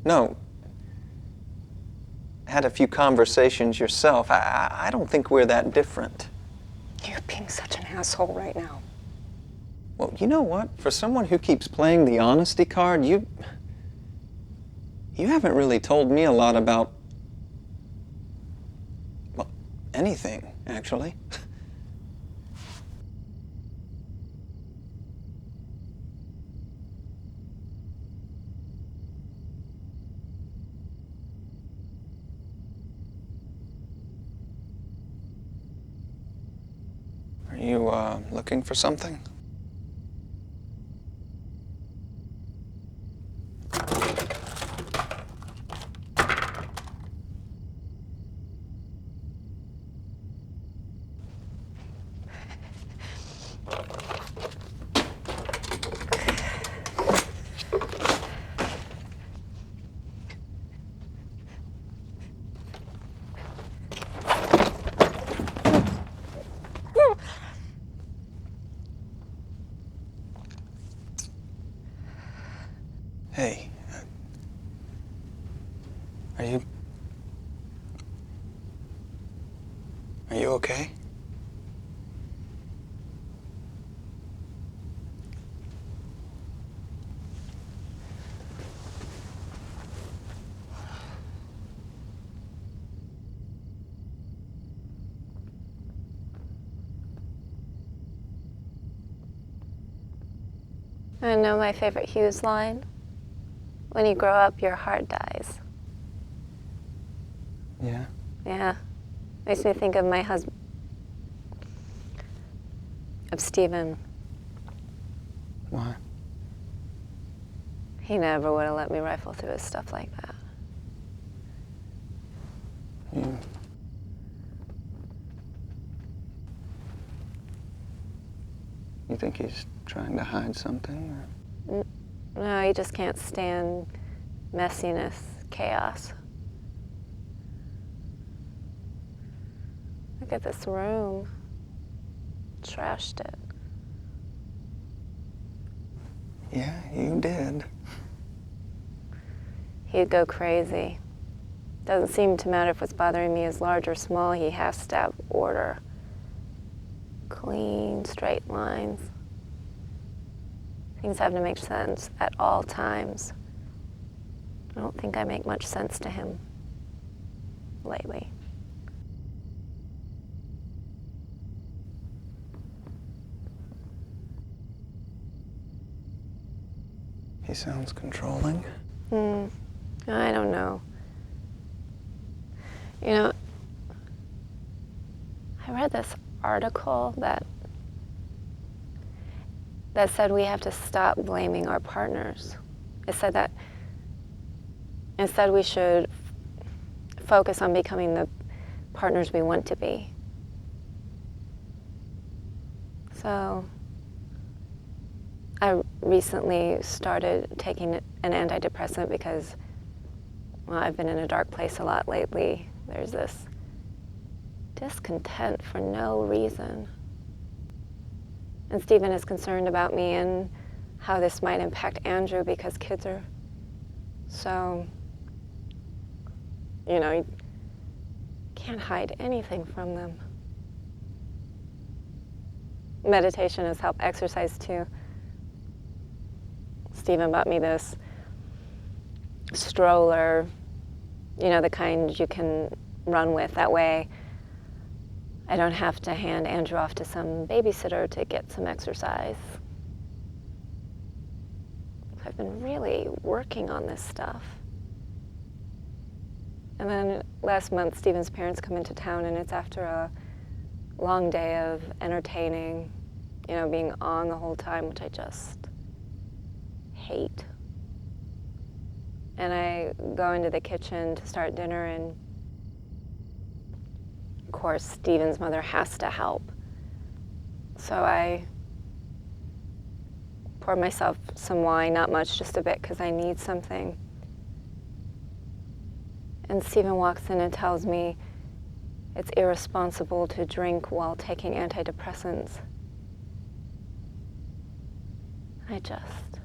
No. Had a few conversations yourself. I don't think we're that different. You're being such an asshole right now. Well, you know what? For someone who keeps playing the honesty card, you haven't really told me a lot about, well, anything, actually. Are you, looking for something? Hey, are you okay? I know my favorite Hughes line. When you grow up, your heart dies. Yeah? Yeah. Makes me think of my husband, of Stephen. Why? He never would have let me rifle through his stuff like that. You think he's trying to hide something? Or? No, he just can't stand messiness, chaos. Look at this room. Trashed it. Yeah, you did. He'd go crazy. Doesn't seem to matter if what's bothering me is large or small. He has to have order. Clean, straight lines. Things have to make sense at all times. I don't think I make much sense to him lately. He sounds controlling. I don't know. You know, I read this article that said we have to stop blaming our partners. It said that instead we should focus on becoming the partners we want to be. So I recently started taking an antidepressant because, well, I've been in a dark place a lot lately. There's this discontent for no reason. And Stephen is concerned about me and how this might impact Andrew because kids are so, you can't hide anything from them. Meditation has helped, exercise too. Stephen bought me this stroller, you know, the kind you can run with. That way I don't have to hand Andrew off to some babysitter to get some exercise. I've been really working on this stuff. And then last month, Stephen's parents come into town, and it's after a long day of entertaining, you know, being on the whole time, which I just hate. And I go into the kitchen to start dinner, and of course, Stephen's mother has to help. So I pour myself some wine, not much, just a bit, because I need something. And Stephen walks in and tells me it's irresponsible to drink while taking antidepressants. I just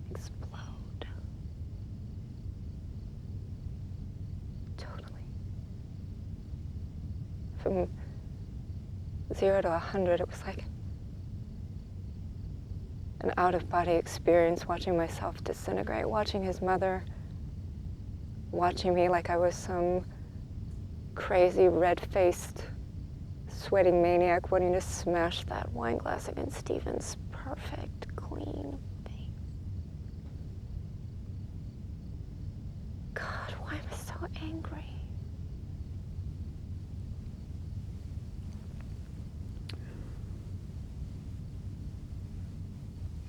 explode. Totally. From 0 to 100, it was like an out-of-body experience, watching myself disintegrate, watching his mother, watching me like I was some crazy, red-faced, sweating maniac wanting to smash that wine glass against Stephen's perfect, clean face. God, why am I so angry?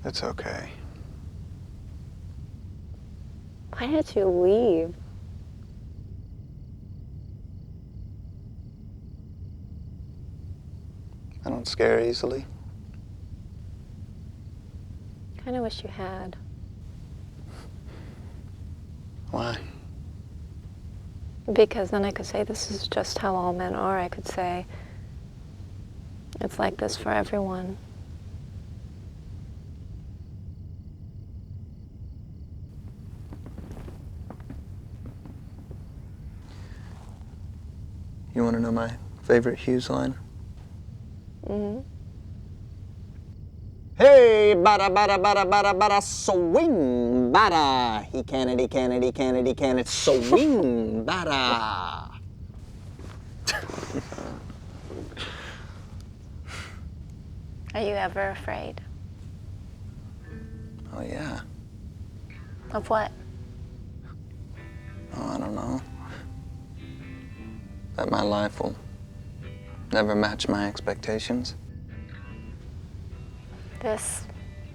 It's okay. Why did you leave? I don't scare easily. I kinda wish you had. Why? Because then I could say this is just how all men are. I could say it's like this for everyone. You want to know my favorite Hughes line? Mm-hmm. Hey, bada, bada, bada, bada, bada, swing, bada. He can it, he can it, he can it, he can it, swing, bada. Are you ever afraid? Oh, yeah. Of what? Oh, I don't know. That my life will never match my expectations. This,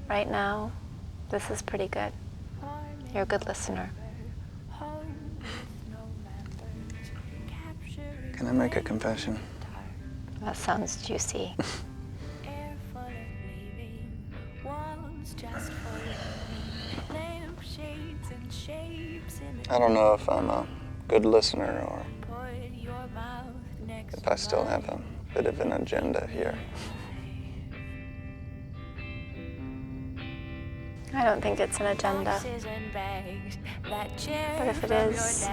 right now, this is pretty good. You're a good listener. Can I make a confession? That sounds juicy. I don't know if I'm a good listener or if I still have a bit of an agenda here. I don't think it's an agenda. But if it is,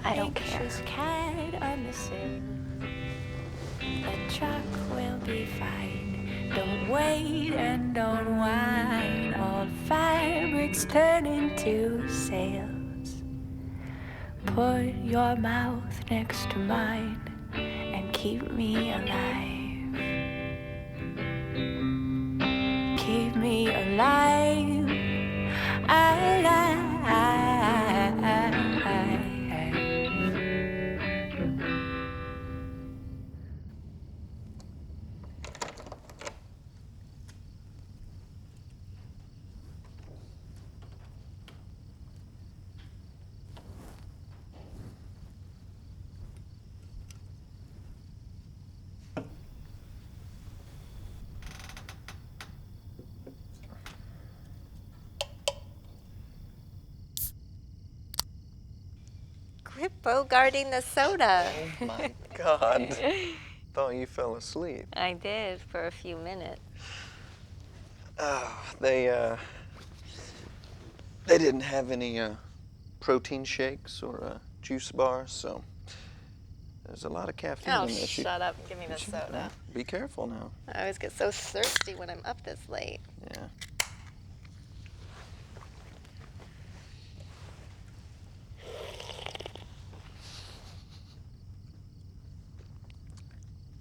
I don't care. The truck will be fine. Don't wait and don't whine. All fabrics turn into sails. Put your mouth next to mine and keep me alive. Keep me alive. Alive. Quit bogarting the soda. Oh my God. Thought you fell asleep. I did for a few minutes. Oh, they didn't have any protein shakes or juice bars, so there's a lot of caffeine Oh, in this. shut up and give me the soda. Be careful now. I always get so thirsty when I'm up this late. Yeah.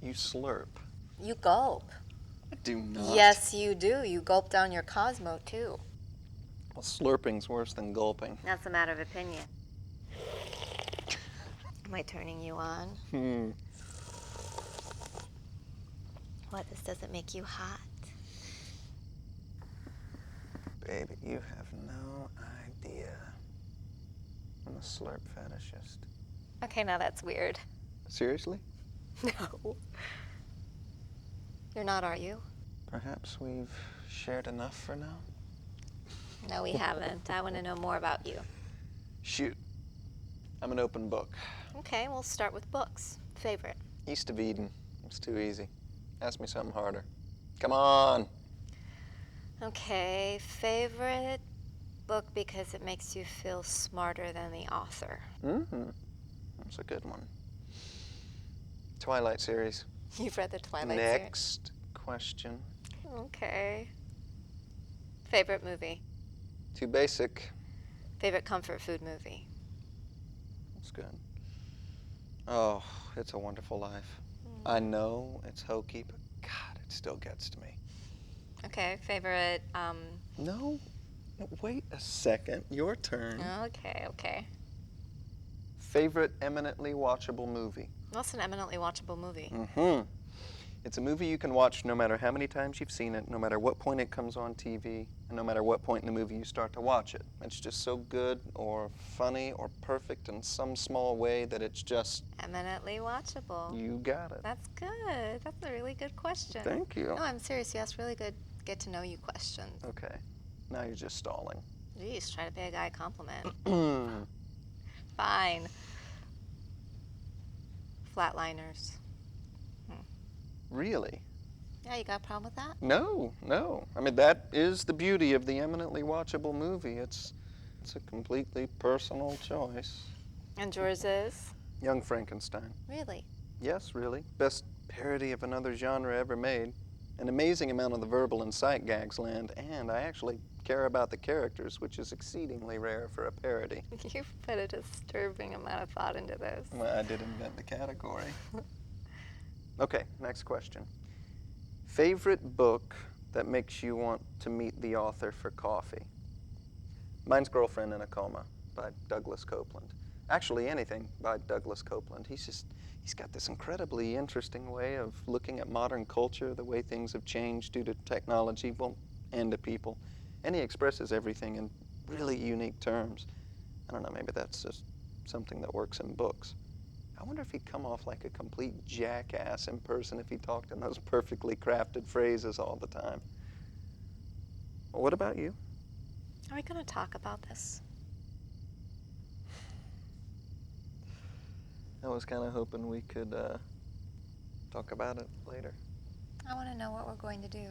You slurp. You gulp. I do not. Yes, you do. You gulp down your Cosmo, too. Well, slurping's worse than gulping. That's a matter of opinion. Am I turning you on? What, this doesn't make you hot? Baby, you have no idea. I'm a slurp fetishist. Okay, now that's weird. Seriously? No. You're not, are you? Perhaps we've shared enough for now? No, we haven't. I want to know more about you. Shoot. I'm an open book. Okay, we'll start with books. Favorite? East of Eden. It's too easy. Ask me something harder. Come on. Okay, favorite book because it makes you feel smarter than the author. That's a good one. Twilight series. You've read the Twilight series? Next question. Okay. Favorite movie? Too basic. Favorite comfort food movie? That's good. Oh, It's a Wonderful Life. I know it's hokey, but God, it still gets to me. Okay, favorite, No, wait a second. Your turn. Okay. Favorite eminently watchable movie? What's an eminently watchable movie? It's a movie you can watch no matter how many times you've seen it, no matter what point it comes on TV, and no matter what point in the movie you start to watch it. It's just so good or funny or perfect in some small way that it's just... Eminently watchable. You got it. That's good. That's a really good question. Thank you. No, I'm serious. You asked really good get-to-know-you questions. Okay. Now you're just stalling. Geez, try to pay a guy a compliment. Fine. Flatliners. Really? Yeah, you got a problem with that? No. I mean, that is the beauty of the eminently watchable movie. It's a completely personal choice. And yours is? Young Frankenstein. Really? Yes, really. Best parody of another genre ever made. An amazing amount of the verbal and sight gags land, and I actually care about the characters, which is exceedingly rare for a parody. You've put a disturbing amount of thought into this. Well, I did invent the category. Okay, next question. Favorite book that makes you want to meet the author for coffee? Mine's Girlfriend in a Coma by Douglas Copeland. Actually, anything by Douglas Copeland. He's got this incredibly interesting way of looking at modern culture, the way things have changed due to technology, well, and to people. And he expresses everything in really unique terms. I don't know, maybe that's just something that works in books. I wonder if he'd come off like a complete jackass in person if he talked in those perfectly crafted phrases all the time. Well, what about you? Are we going to talk about this? I was kind of hoping we could talk about it later. I want to know what we're going to do.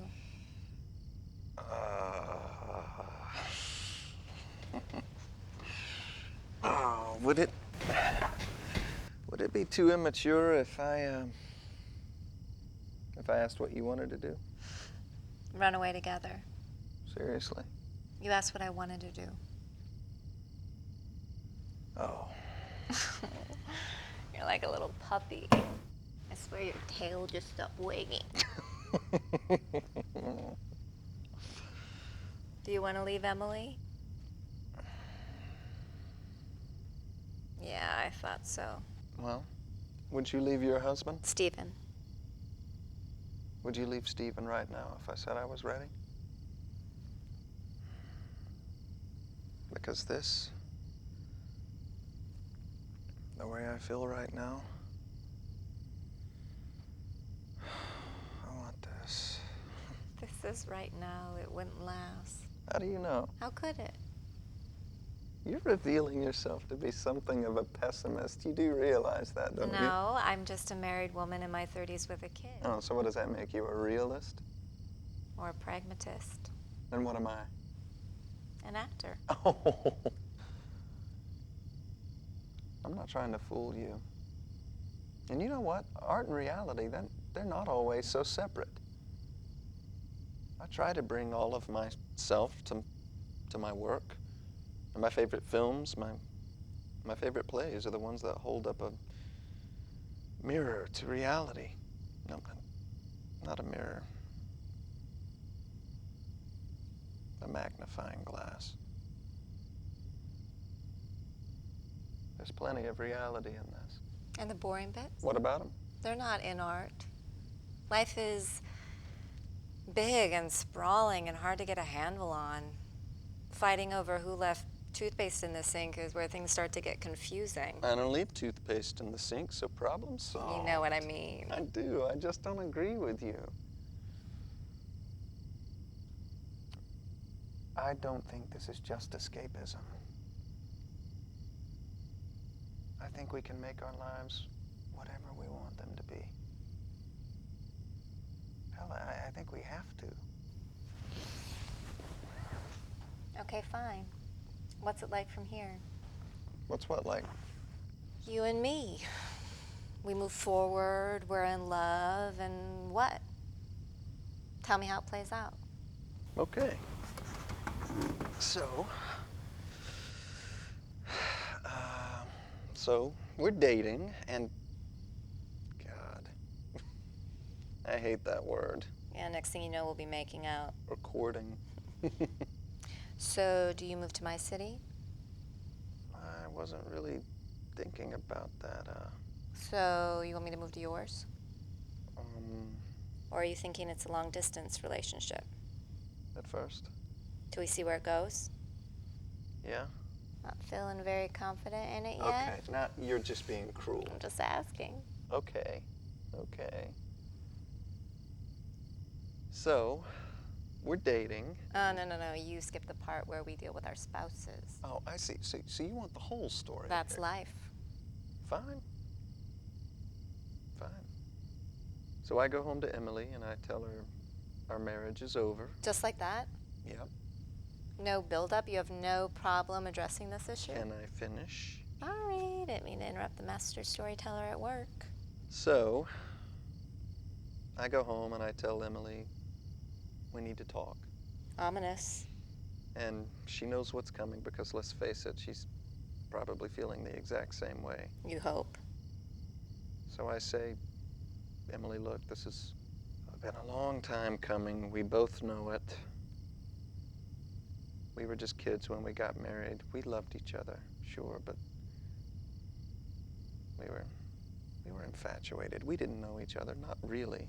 Would it be too immature if I asked what you wanted to do? Run away together. Seriously? You asked what I wanted to do. Oh. You're like a little puppy. I swear your tail just stopped wagging. Do you want to leave Emily? Yeah, I thought so. Well, would you leave your husband? Stephen. Would you leave Stephen right now if I said I was ready? Because this, the way I feel right now, I want this. This is right now. It wouldn't last. How do you know? How could it? You're revealing yourself to be something of a pessimist. You do realize that, don't you? No, I'm just a married woman in my 30s with a kid. Oh, so what does that make you, a realist? Or a pragmatist. Then what am I? An actor. Oh. I'm not trying to fool you. And you know what? Art and reality, they're not always so separate. I try to bring all of myself to my work. And my favorite films, my favorite plays are the ones that hold up a mirror to reality. No, not a mirror. A magnifying glass. There's plenty of reality in this. And the boring bits? What about them? They're not in art. Life is big and sprawling and hard to get a handle on. Fighting over who left toothpaste in the sink is where things start to get confusing. I don't leave toothpaste in the sink, so problem solved. You know what I mean. I do. I just don't agree with you. I don't think this is just escapism. I think we can make our lives whatever we want them to be. Hell, I think we have to. Okay, fine. What's it like from here? What's what like? You and me. We move forward, we're in love, and what? Tell me how it plays out. Okay. So, we're dating, and God, I hate that word. Yeah, next thing you know, we'll be making out. Recording. So, do you move to my city? I wasn't really thinking about that. So, you want me to move to yours? Um, Or are you thinking it's a long distance relationship? at first. Do we see where it goes? Yeah? Not feeling very confident in it yet? Okay, now you're just being cruel. I'm just asking. Okay. So, we're dating. Oh, no. You skipped the part where we deal with our spouses. Oh, I see. So you want the whole story. That's okay. life. Fine. So I go home to Emily and I tell her our marriage is over. Just like that? Yep. No build-up? You have no problem addressing this issue? Can I finish? Sorry, didn't mean to interrupt the master storyteller at work. So, I go home and I tell Emily we need to talk. Ominous. And she knows what's coming because, let's face it, she's probably feeling the exact same way. You hope. So I say, Emily, look, this has been a long time coming. We both know it. We were just kids when we got married. We loved each other, sure, but we were infatuated. We didn't know each other, not really.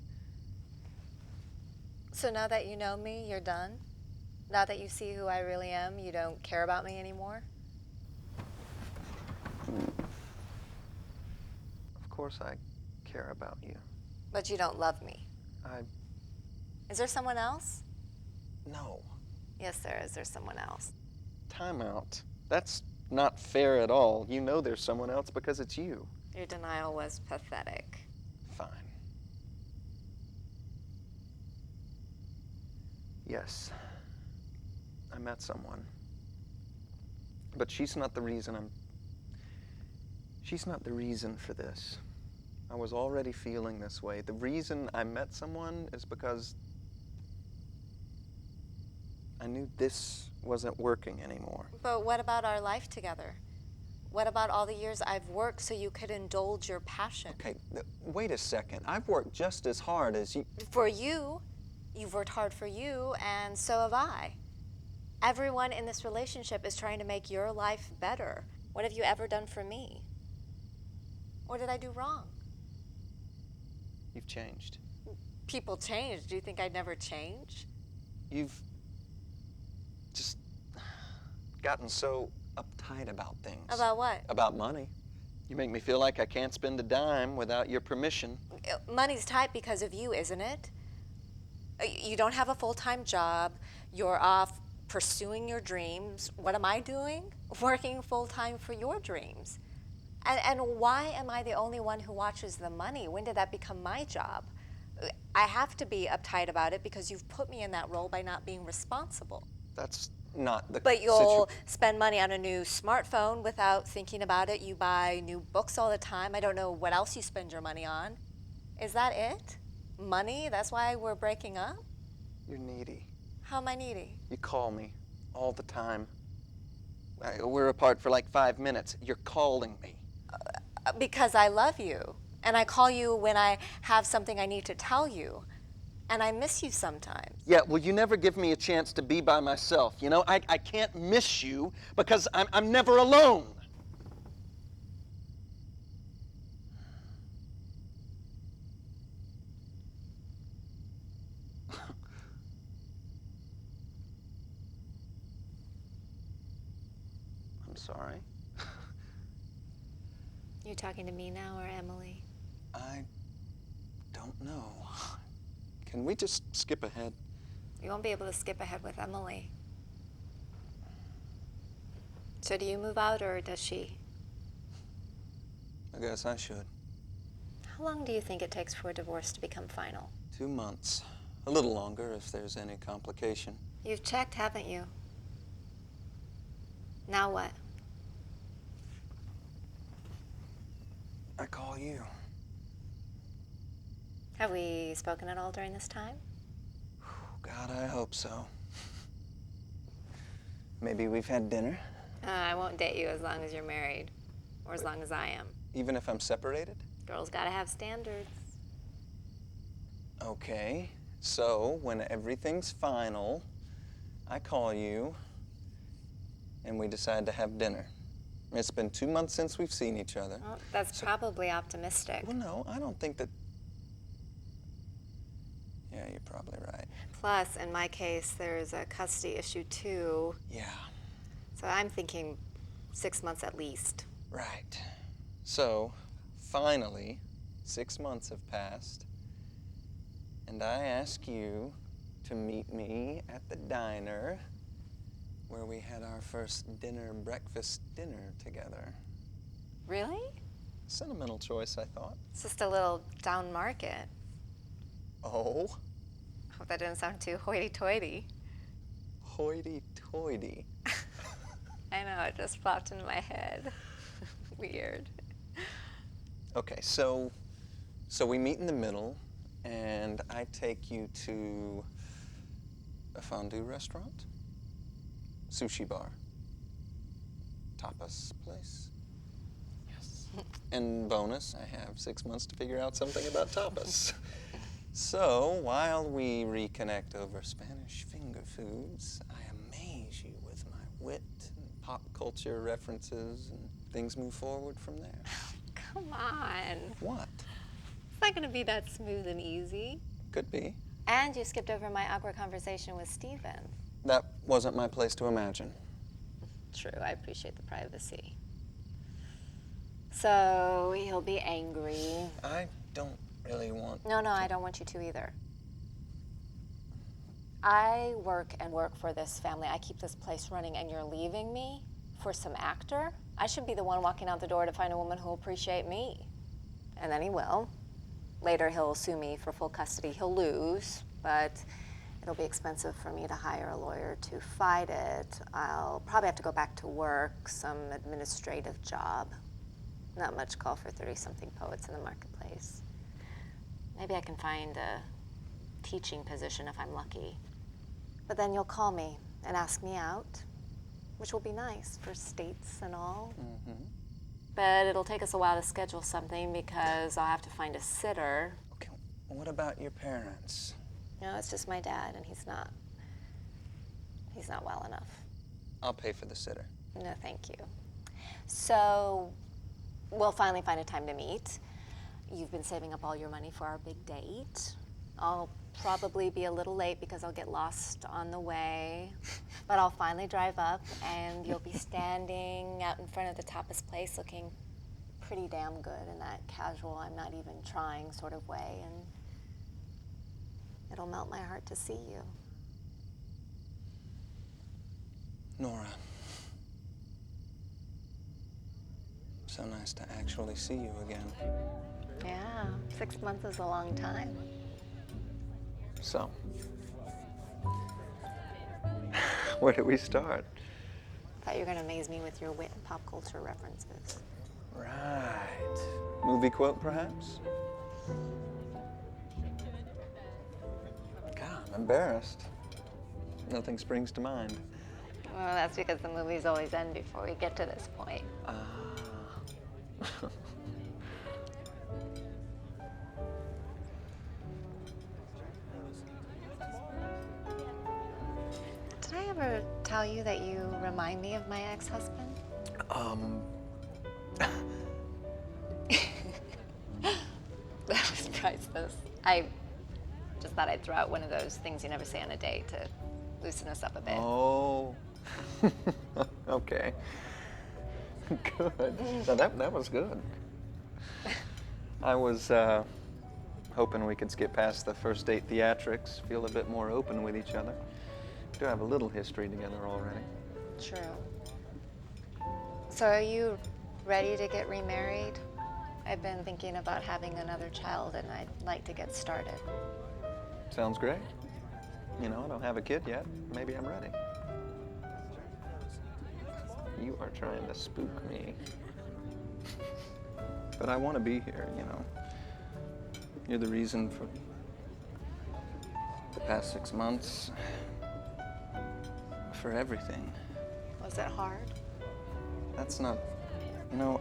So now that you know me, you're done? Now that you see who I really am, you don't care about me anymore? Of course I care about you. But you don't love me. Is there someone else? No. Yes, there is. There's someone else. Time out. That's not fair at all. You know there's someone else because it's you. Your denial was pathetic. Fine. Yes. I met someone. But she's not the reason She's not the reason for this. I was already feeling this way. The reason I met someone is because I knew this wasn't working anymore. But what about our life together? What about all the years I've worked so you could indulge your passion? Okay, wait a second. I've worked just as hard as you. For you, you've worked hard for you, and so have I. Everyone in this relationship is trying to make your life better. What have you ever done for me? What did I do wrong? You've changed. People change. Do you think I'd never change? You've just gotten so uptight about things. About what? About money. You make me feel like I can't spend a dime without your permission. Money's tight because of you, isn't it? You don't have a full-time job. You're off pursuing your dreams. What am I doing? Working full-time for your dreams. And why am I the only one who watches the money? When did that become my job? I have to be uptight about it because you've put me in that role by not being responsible. That's not the But you'll spend money on a new smartphone without thinking about it. You buy new books all the time. I don't know what else you spend your money on. Is that it? Money? That's why we're breaking up? You're needy. How am I needy? You call me all the time. We're apart for like 5 minutes. You're calling me. Because I love you. And I call you when I have something I need to tell you. And I miss you sometimes. Yeah, well, you never give me a chance to be by myself. You know, I can't miss you because I'm never alone. I'm sorry. You talking to me now or Emily? I don't know. Can we just skip ahead? You won't be able to skip ahead with Emily. So do you move out or does she? I guess I should. How long do you think it takes for a divorce to become final? 2 months. A little longer if there's any complication. You've checked, haven't you? Now what? I call you. Have we spoken at all during this time? God, I hope so. Maybe we've had dinner, I won't date you as long as you're married, or as long as I am. even if I'm separated? Girls gotta have standards. Okay, so when everything's final, I call you and we decide to have dinner. It's been 2 months since we've seen each other. Well, that's probably optimistic. Well, no, I don't think that... Yeah, you're probably right. Plus, in my case, there's a custody issue too. Yeah, So I'm thinking 6 months at least. right. So, finally, 6 months have passed, and I ask you to meet me at the diner where we had our first breakfast dinner together. Really? Sentimental choice, I thought. It's just a little down market. Oh, Hope that didn't sound too hoity-toity. hoity-toity. I know, it just popped into my head. Weird. Okay, so we meet in the middle, and I take you to a fondue restaurant, sushi bar, tapas place. Yes. And bonus, I have 6 months to figure out something about tapas. So while we reconnect over Spanish finger foods, I amaze you with my wit and pop culture references, and things move forward from there. Come on. What? It's not gonna be that smooth and easy. Could be. And you skipped over my awkward conversation with Steven. That wasn't my place to imagine. True, I appreciate the privacy. So he'll be angry. I don't really want... No, I don't want you to either. I work and work for this family. I keep this place running, and you're leaving me for some actor? I should be the one walking out the door to find a woman who'll appreciate me. And then he will. Later, he'll sue me for full custody. He'll lose, but it'll be expensive for me to hire a lawyer to fight it. I'll probably have to go back to work, some administrative job. Not much call for 30-something poets in the marketplace. Maybe I can find a teaching position if I'm lucky. But then you'll call me and ask me out, which will be nice for states and all. Mm-hmm. But it'll take us a while to schedule something because I'll have to find a sitter. Okay, what about your parents? No, it's just my dad, and he's not well enough. I'll pay for the sitter. No, thank you. So we'll finally find a time to meet. You've been saving up all your money for our big date. I'll probably be a little late because I'll get lost on the way, but I'll finally drive up and you'll be standing out in front of the tapas place looking pretty damn good in that casual, I'm not even trying sort of way, and it'll melt my heart to see you. Nora. So nice to actually see you again. Yeah, 6 months is a long time. So, where do we start? Thought you were gonna amaze me with your wit and pop culture references. Right. Movie quote, perhaps? God, I'm embarrassed. Nothing springs to mind. Well, that's because the movies always end before we get to this point. tell you that you remind me of my ex-husband? That was priceless. I just thought I'd throw out one of those things you never say on a date to loosen us up a bit. Oh. Okay. Good. No, that was good. I was hoping we could skip past the first date theatrics, feel a bit more open with each other. We do have a little history together already. True. So are you ready to get remarried? I've been thinking about having another child and I'd like to get started. Sounds great. You know, I don't have a kid yet. Maybe I'm ready. You are trying to spook me. But I want to be here, you know. You're the reason for the past 6 months. For everything. Was it hard? That's not, you know,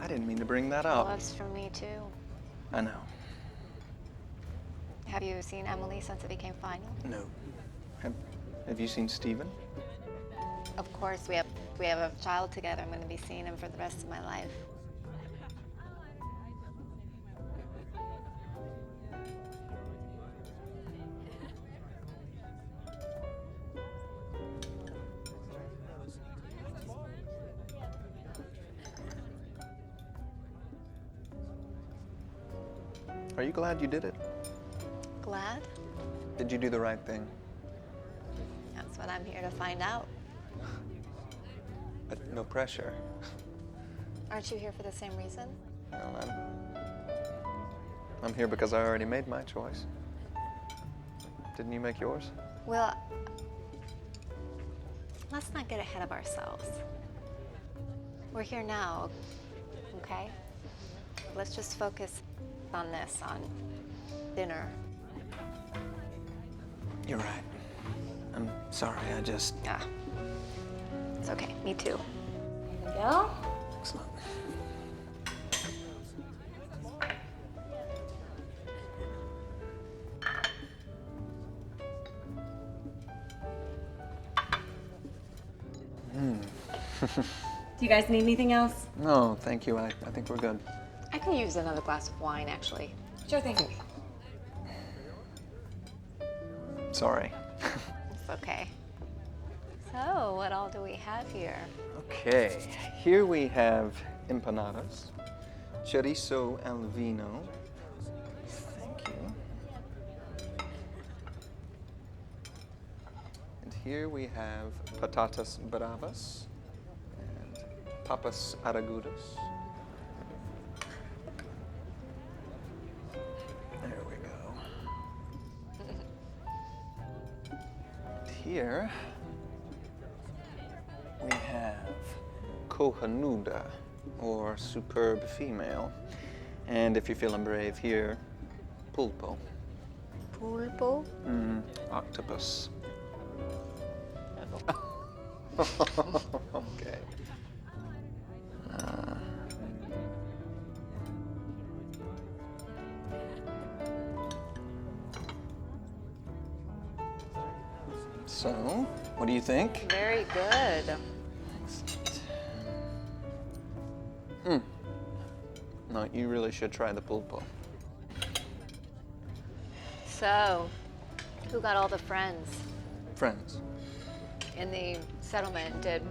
I didn't mean to bring that It up. was for me too. I know. Have you seen Emily since it became final? No. Have you seen Steven? Of course, we have a child together. I'm going to be seeing him for the rest of my life. Are you glad you did it? Glad? Did you do the right thing? That's what I'm here to find out. But no pressure. Aren't you here for the same reason? Well, I'm here because I already made my choice. Didn't you make yours? Well, let's not get ahead of ourselves. We're here now, okay? Let's just focus on this, on dinner. You're right. I'm sorry, I just... Yeah. It's okay, me too. There we go. Excellent. Do you guys need anything else? No, thank you. I think we're good. I could use another glass of wine, actually. Sure thing. Sorry. It's okay. So, what all do we have here? Okay, here we have empanadas, chorizo al vino. Thank you. And here we have patatas bravas and papas aragudas. There we go. And here we have Kohanuda, or superb female. And if you're feeling brave here, pulpo. Pulpo? Octopus. Okay. So, what do you think? Very good. Excellent. No, you really should try the pulpo. So, who got all the friends Friends. in the settlement? Did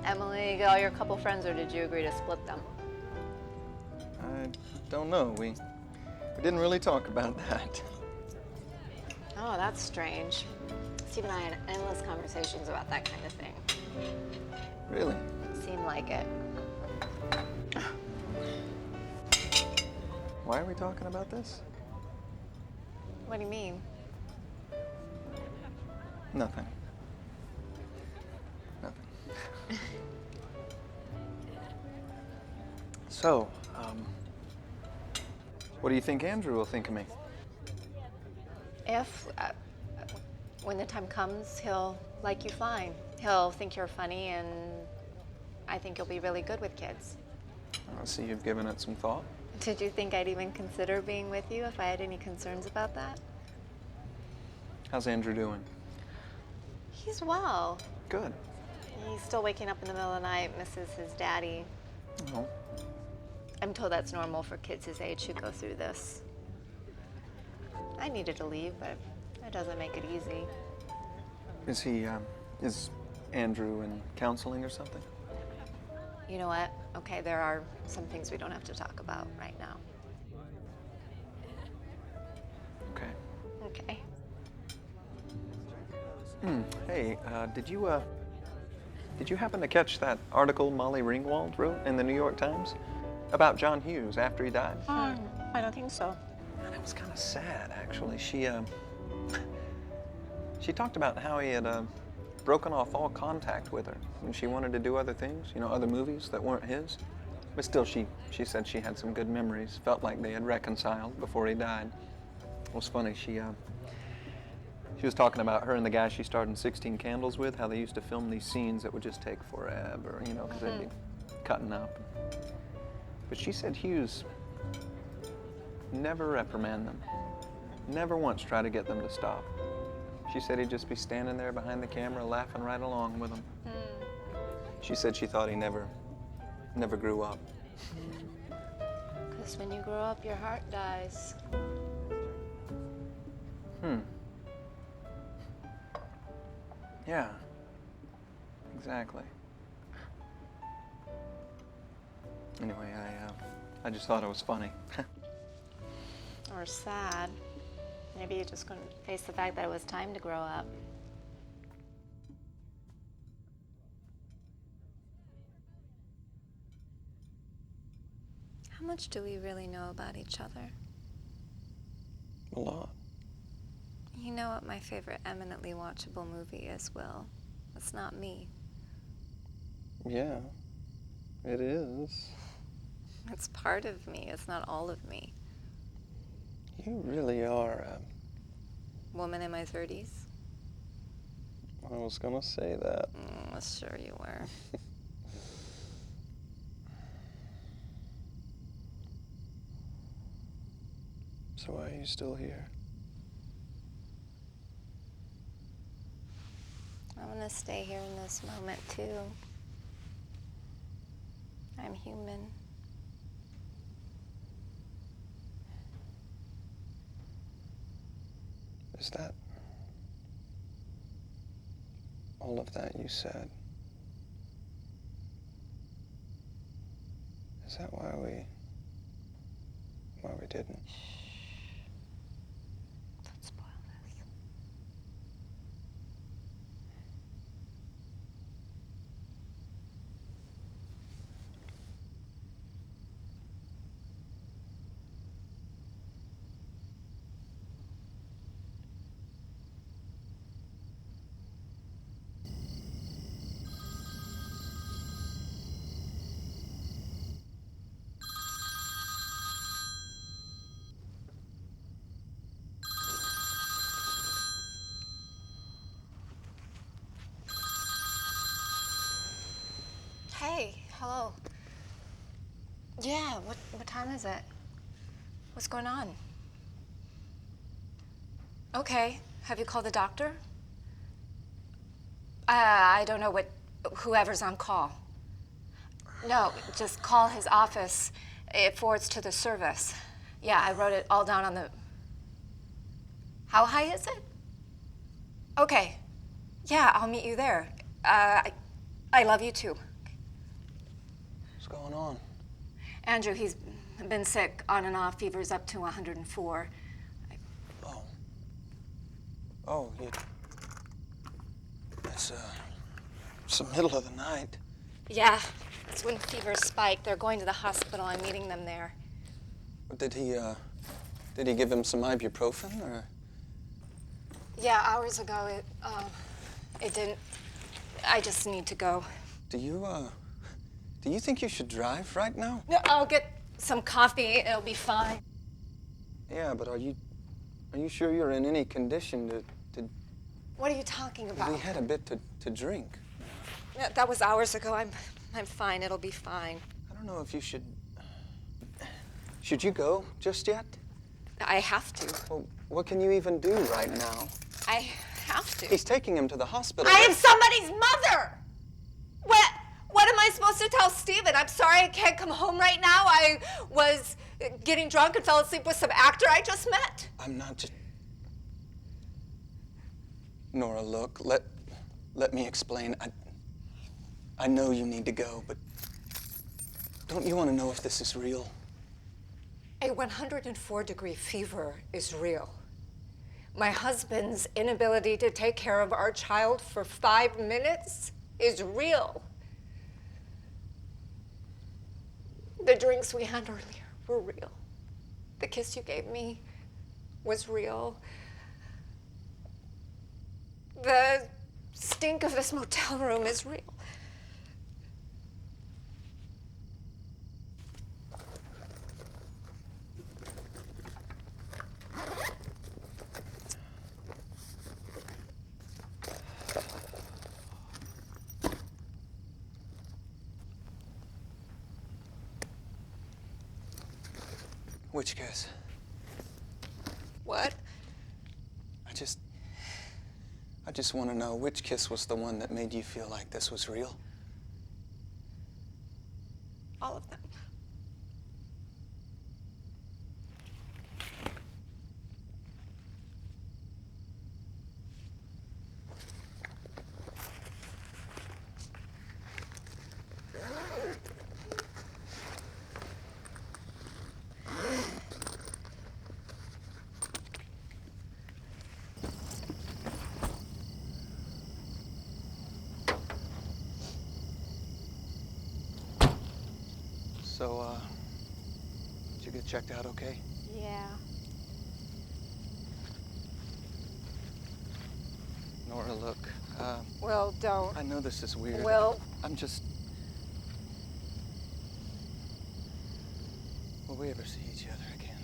Emily get all your couple friends, or did you agree to split them? I don't know. We didn't really talk about that. Oh, that's strange. Steve and I had endless conversations about that kind of thing. Really? Seemed like it. Why are we talking about this? What do you mean? Nothing. Nothing. So, what do you think Andrew will think of me? If, when the time comes, he'll like you fine. He'll think you're funny, and I think you'll be really good with kids. I see you've given it some thought. Did you think I'd even consider being with you if I had any concerns about that? How's Andrew doing? He's well. Good. He's still waking up in the middle of the night, misses his daddy. Oh. I'm told that's normal for kids his age who go through this. I needed to leave, but that doesn't make it easy. Is Andrew in counseling or something? You know what? Okay, there are some things we don't have to talk about right now. Okay. Okay. Hey, did you happen to catch that article Molly Ringwald wrote in the New York Times about John Hughes after he died? I don't think so. And it was kind of sad, actually. She talked about how he had broken off all contact with her, and she wanted to do other things, other movies that weren't his. But still, she said she had some good memories, felt like they had reconciled before he died. It was funny, she was talking about her and the guy she starred in 16 Candles with, how they used to film these scenes that would just take forever, because they'd be cutting up. But she said Hughes never reprimand them, never once try to get them to stop. She said he'd just be standing there behind the camera laughing right along with them. She said she thought he never grew up. Because when you grow up, your heart dies. Yeah, exactly. Anyway, I just thought it was funny. Or sad. Maybe you just couldn't face the fact that it was time to grow up. How much do we really know about each other? A lot. You know what my favorite eminently watchable movie is, Will. It's not me. Yeah, it is. It's part of me. It's not all of me. You really are Woman in my 30s? I was gonna say that. Sure you were. So why are you still here? I'm gonna stay here in this moment, too. I'm human. Is that all of that you said? Is that why we didn't? Don't spoil this. Hey, hello. Yeah, what time is it? What's going on? Okay, have you called the doctor? I don't know whoever's on call. No, just call his office. It forwards to the service. Yeah, I wrote it all down on the... How high is it? Okay. Yeah, I'll meet you there. I love you too. What's going on? Andrew, he's been sick on and off. Fever's up to 104. Oh, it's the middle of the night. Yeah, it's when fevers spike. They're going to the hospital. I'm meeting them there. Did he give him some ibuprofen, or? Yeah, hours ago, it didn't. I just need to go. Do you think you should drive right now? No, I'll get some coffee. It'll be fine. Yeah, but are you sure you're in any condition to... What are you talking about? We had a bit to drink. Yeah, that was hours ago. I'm fine. It'll be fine. I don't know if you should... Should you go just yet? I have to. Well, what can you even do right now? I have to. He's taking him to the hospital. I am somebody's mother! What am I supposed to tell Steven? I'm sorry I can't come home right now. I was getting drunk and fell asleep with some actor I just met. I'm not just... Nora, look, let me explain. I know you need to go, but don't you want to know if this is real? A 104-degree fever is real. My husband's inability to take care of our child for 5 minutes is real. The drinks we had earlier were real. The kiss you gave me was real. The stink of this motel room is real. Which kiss? What? I just want to know which kiss was the one that made you feel like this was real? All of them. So, did you get checked out okay? Yeah. Nora, look, Will, don't. I know this is weird. Will. I'm just... Will we ever see each other again?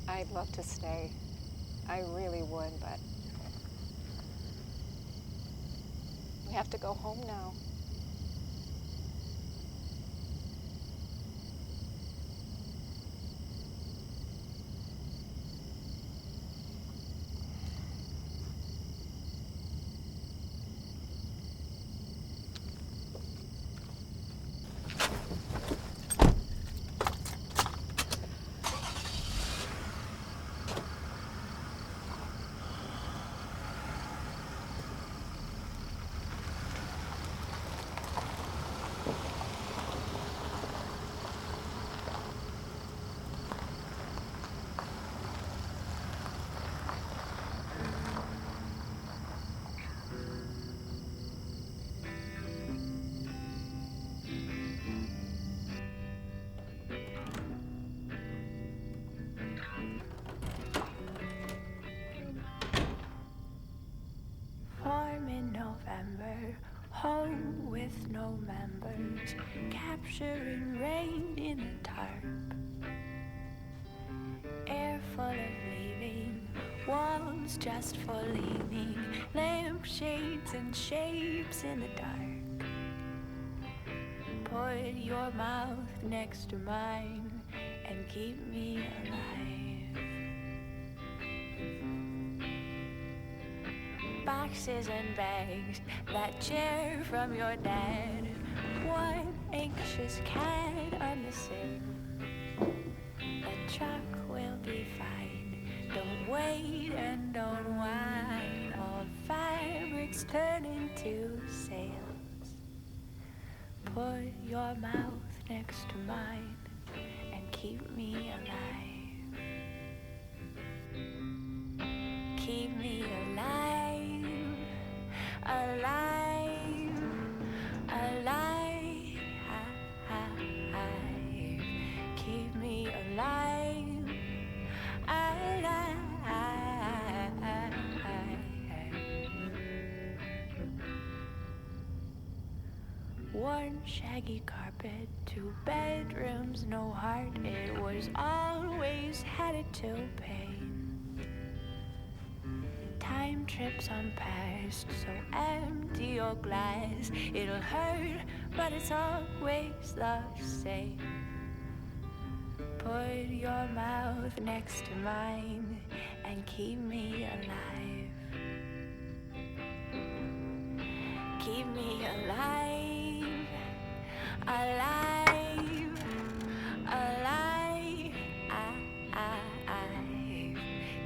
I'd love to stay. I really would, but we have to go home now. In November, home with no members, capturing rain in the tarp. Air full of leaving, walls just for leaning, lampshades and shapes in the dark. Put your mouth next to mine and keep me alive. Boxes and bags, that chair from your dad, one anxious cat on the sill. A truck will be fine, don't wait and don't whine, all fabrics turn into sails. Put your mouth next to mine and keep me alive. Keep me alive. Alive, alive, keep me alive, alive. Worn shaggy carpet, 2 bedrooms, no heart, it was always headed to pain. Time trips on past, so empty your glass. It'll hurt, but it's always the same. Put your mouth next to mine and keep me alive. Keep me alive, alive, alive,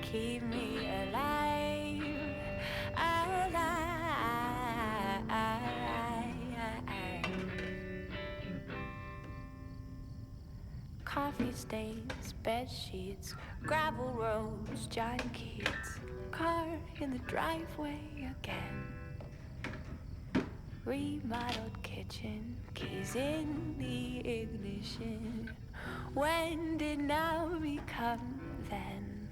keep me alive, alive. Coffee stains, bed sheets, gravel roads, giant kids, car in the driveway again. Remodeled kitchen, keys in the ignition. When did now become then?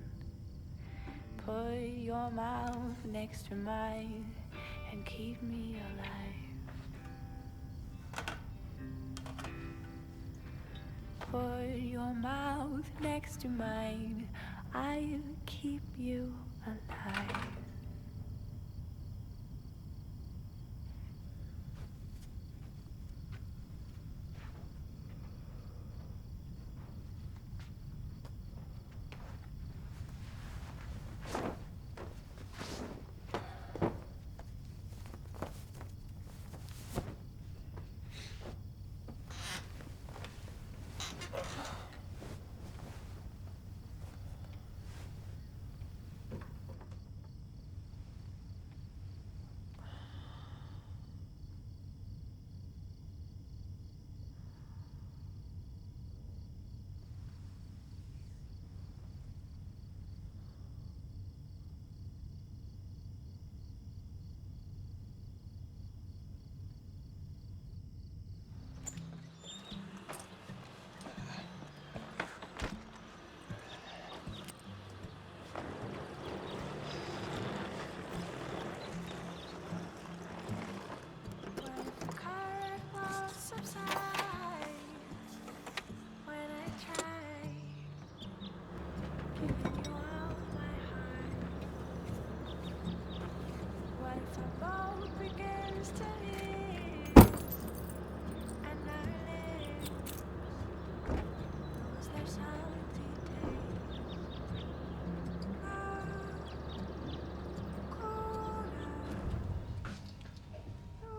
Put your mouth next to mine and keep me alive. Put your mouth next to mine, I'll keep you alive.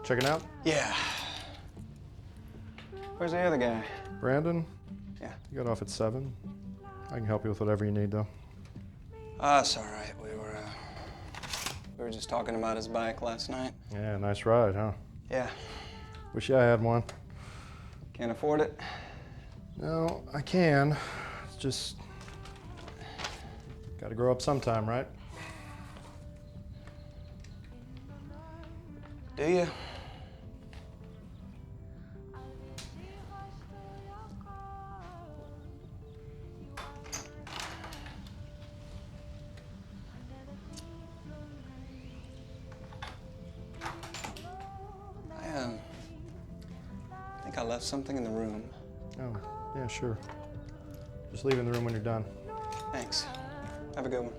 Checking out? Yeah. Where's the other guy? Brandon? Yeah. You got off at 7. I can help you with whatever you need, though. It's all right. We were just talking about his bike last night. Yeah, nice ride, huh? Yeah. Wish I had one. Can't afford it? No, I can. It's just... gotta grow up sometime, right? Do you? I think I left something in the room. Oh, yeah, sure. Just leave it in the room when you're done. Thanks. Have a good one.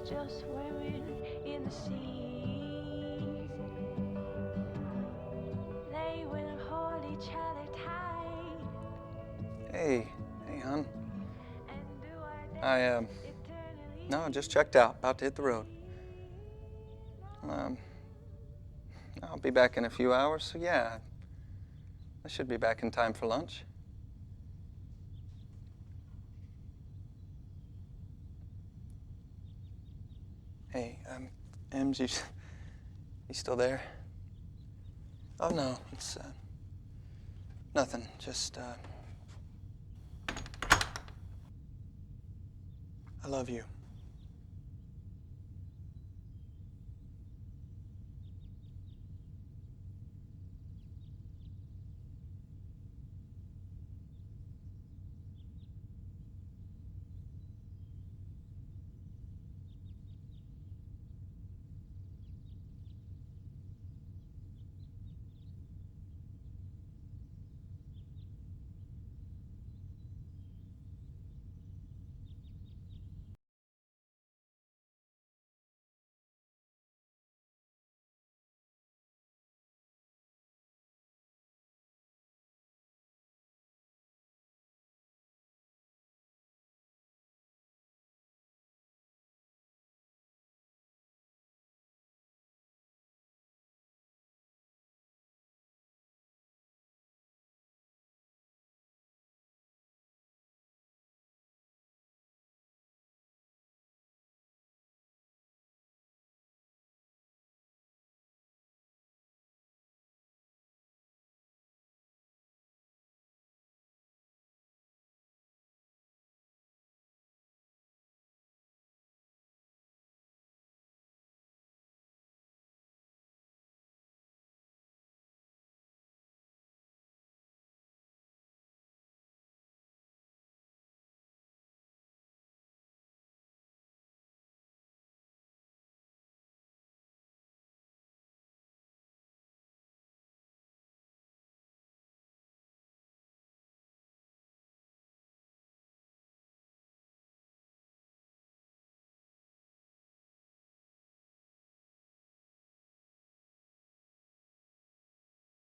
Just swimming in the sea. They will hold each other tight. Hey, hon. And do our No, I just checked out, about to hit the road. I'll be back in a few hours, so yeah, I should be back in time for lunch. Hey, Ems, you still there? Oh, no, it's, nothing, just, I love you.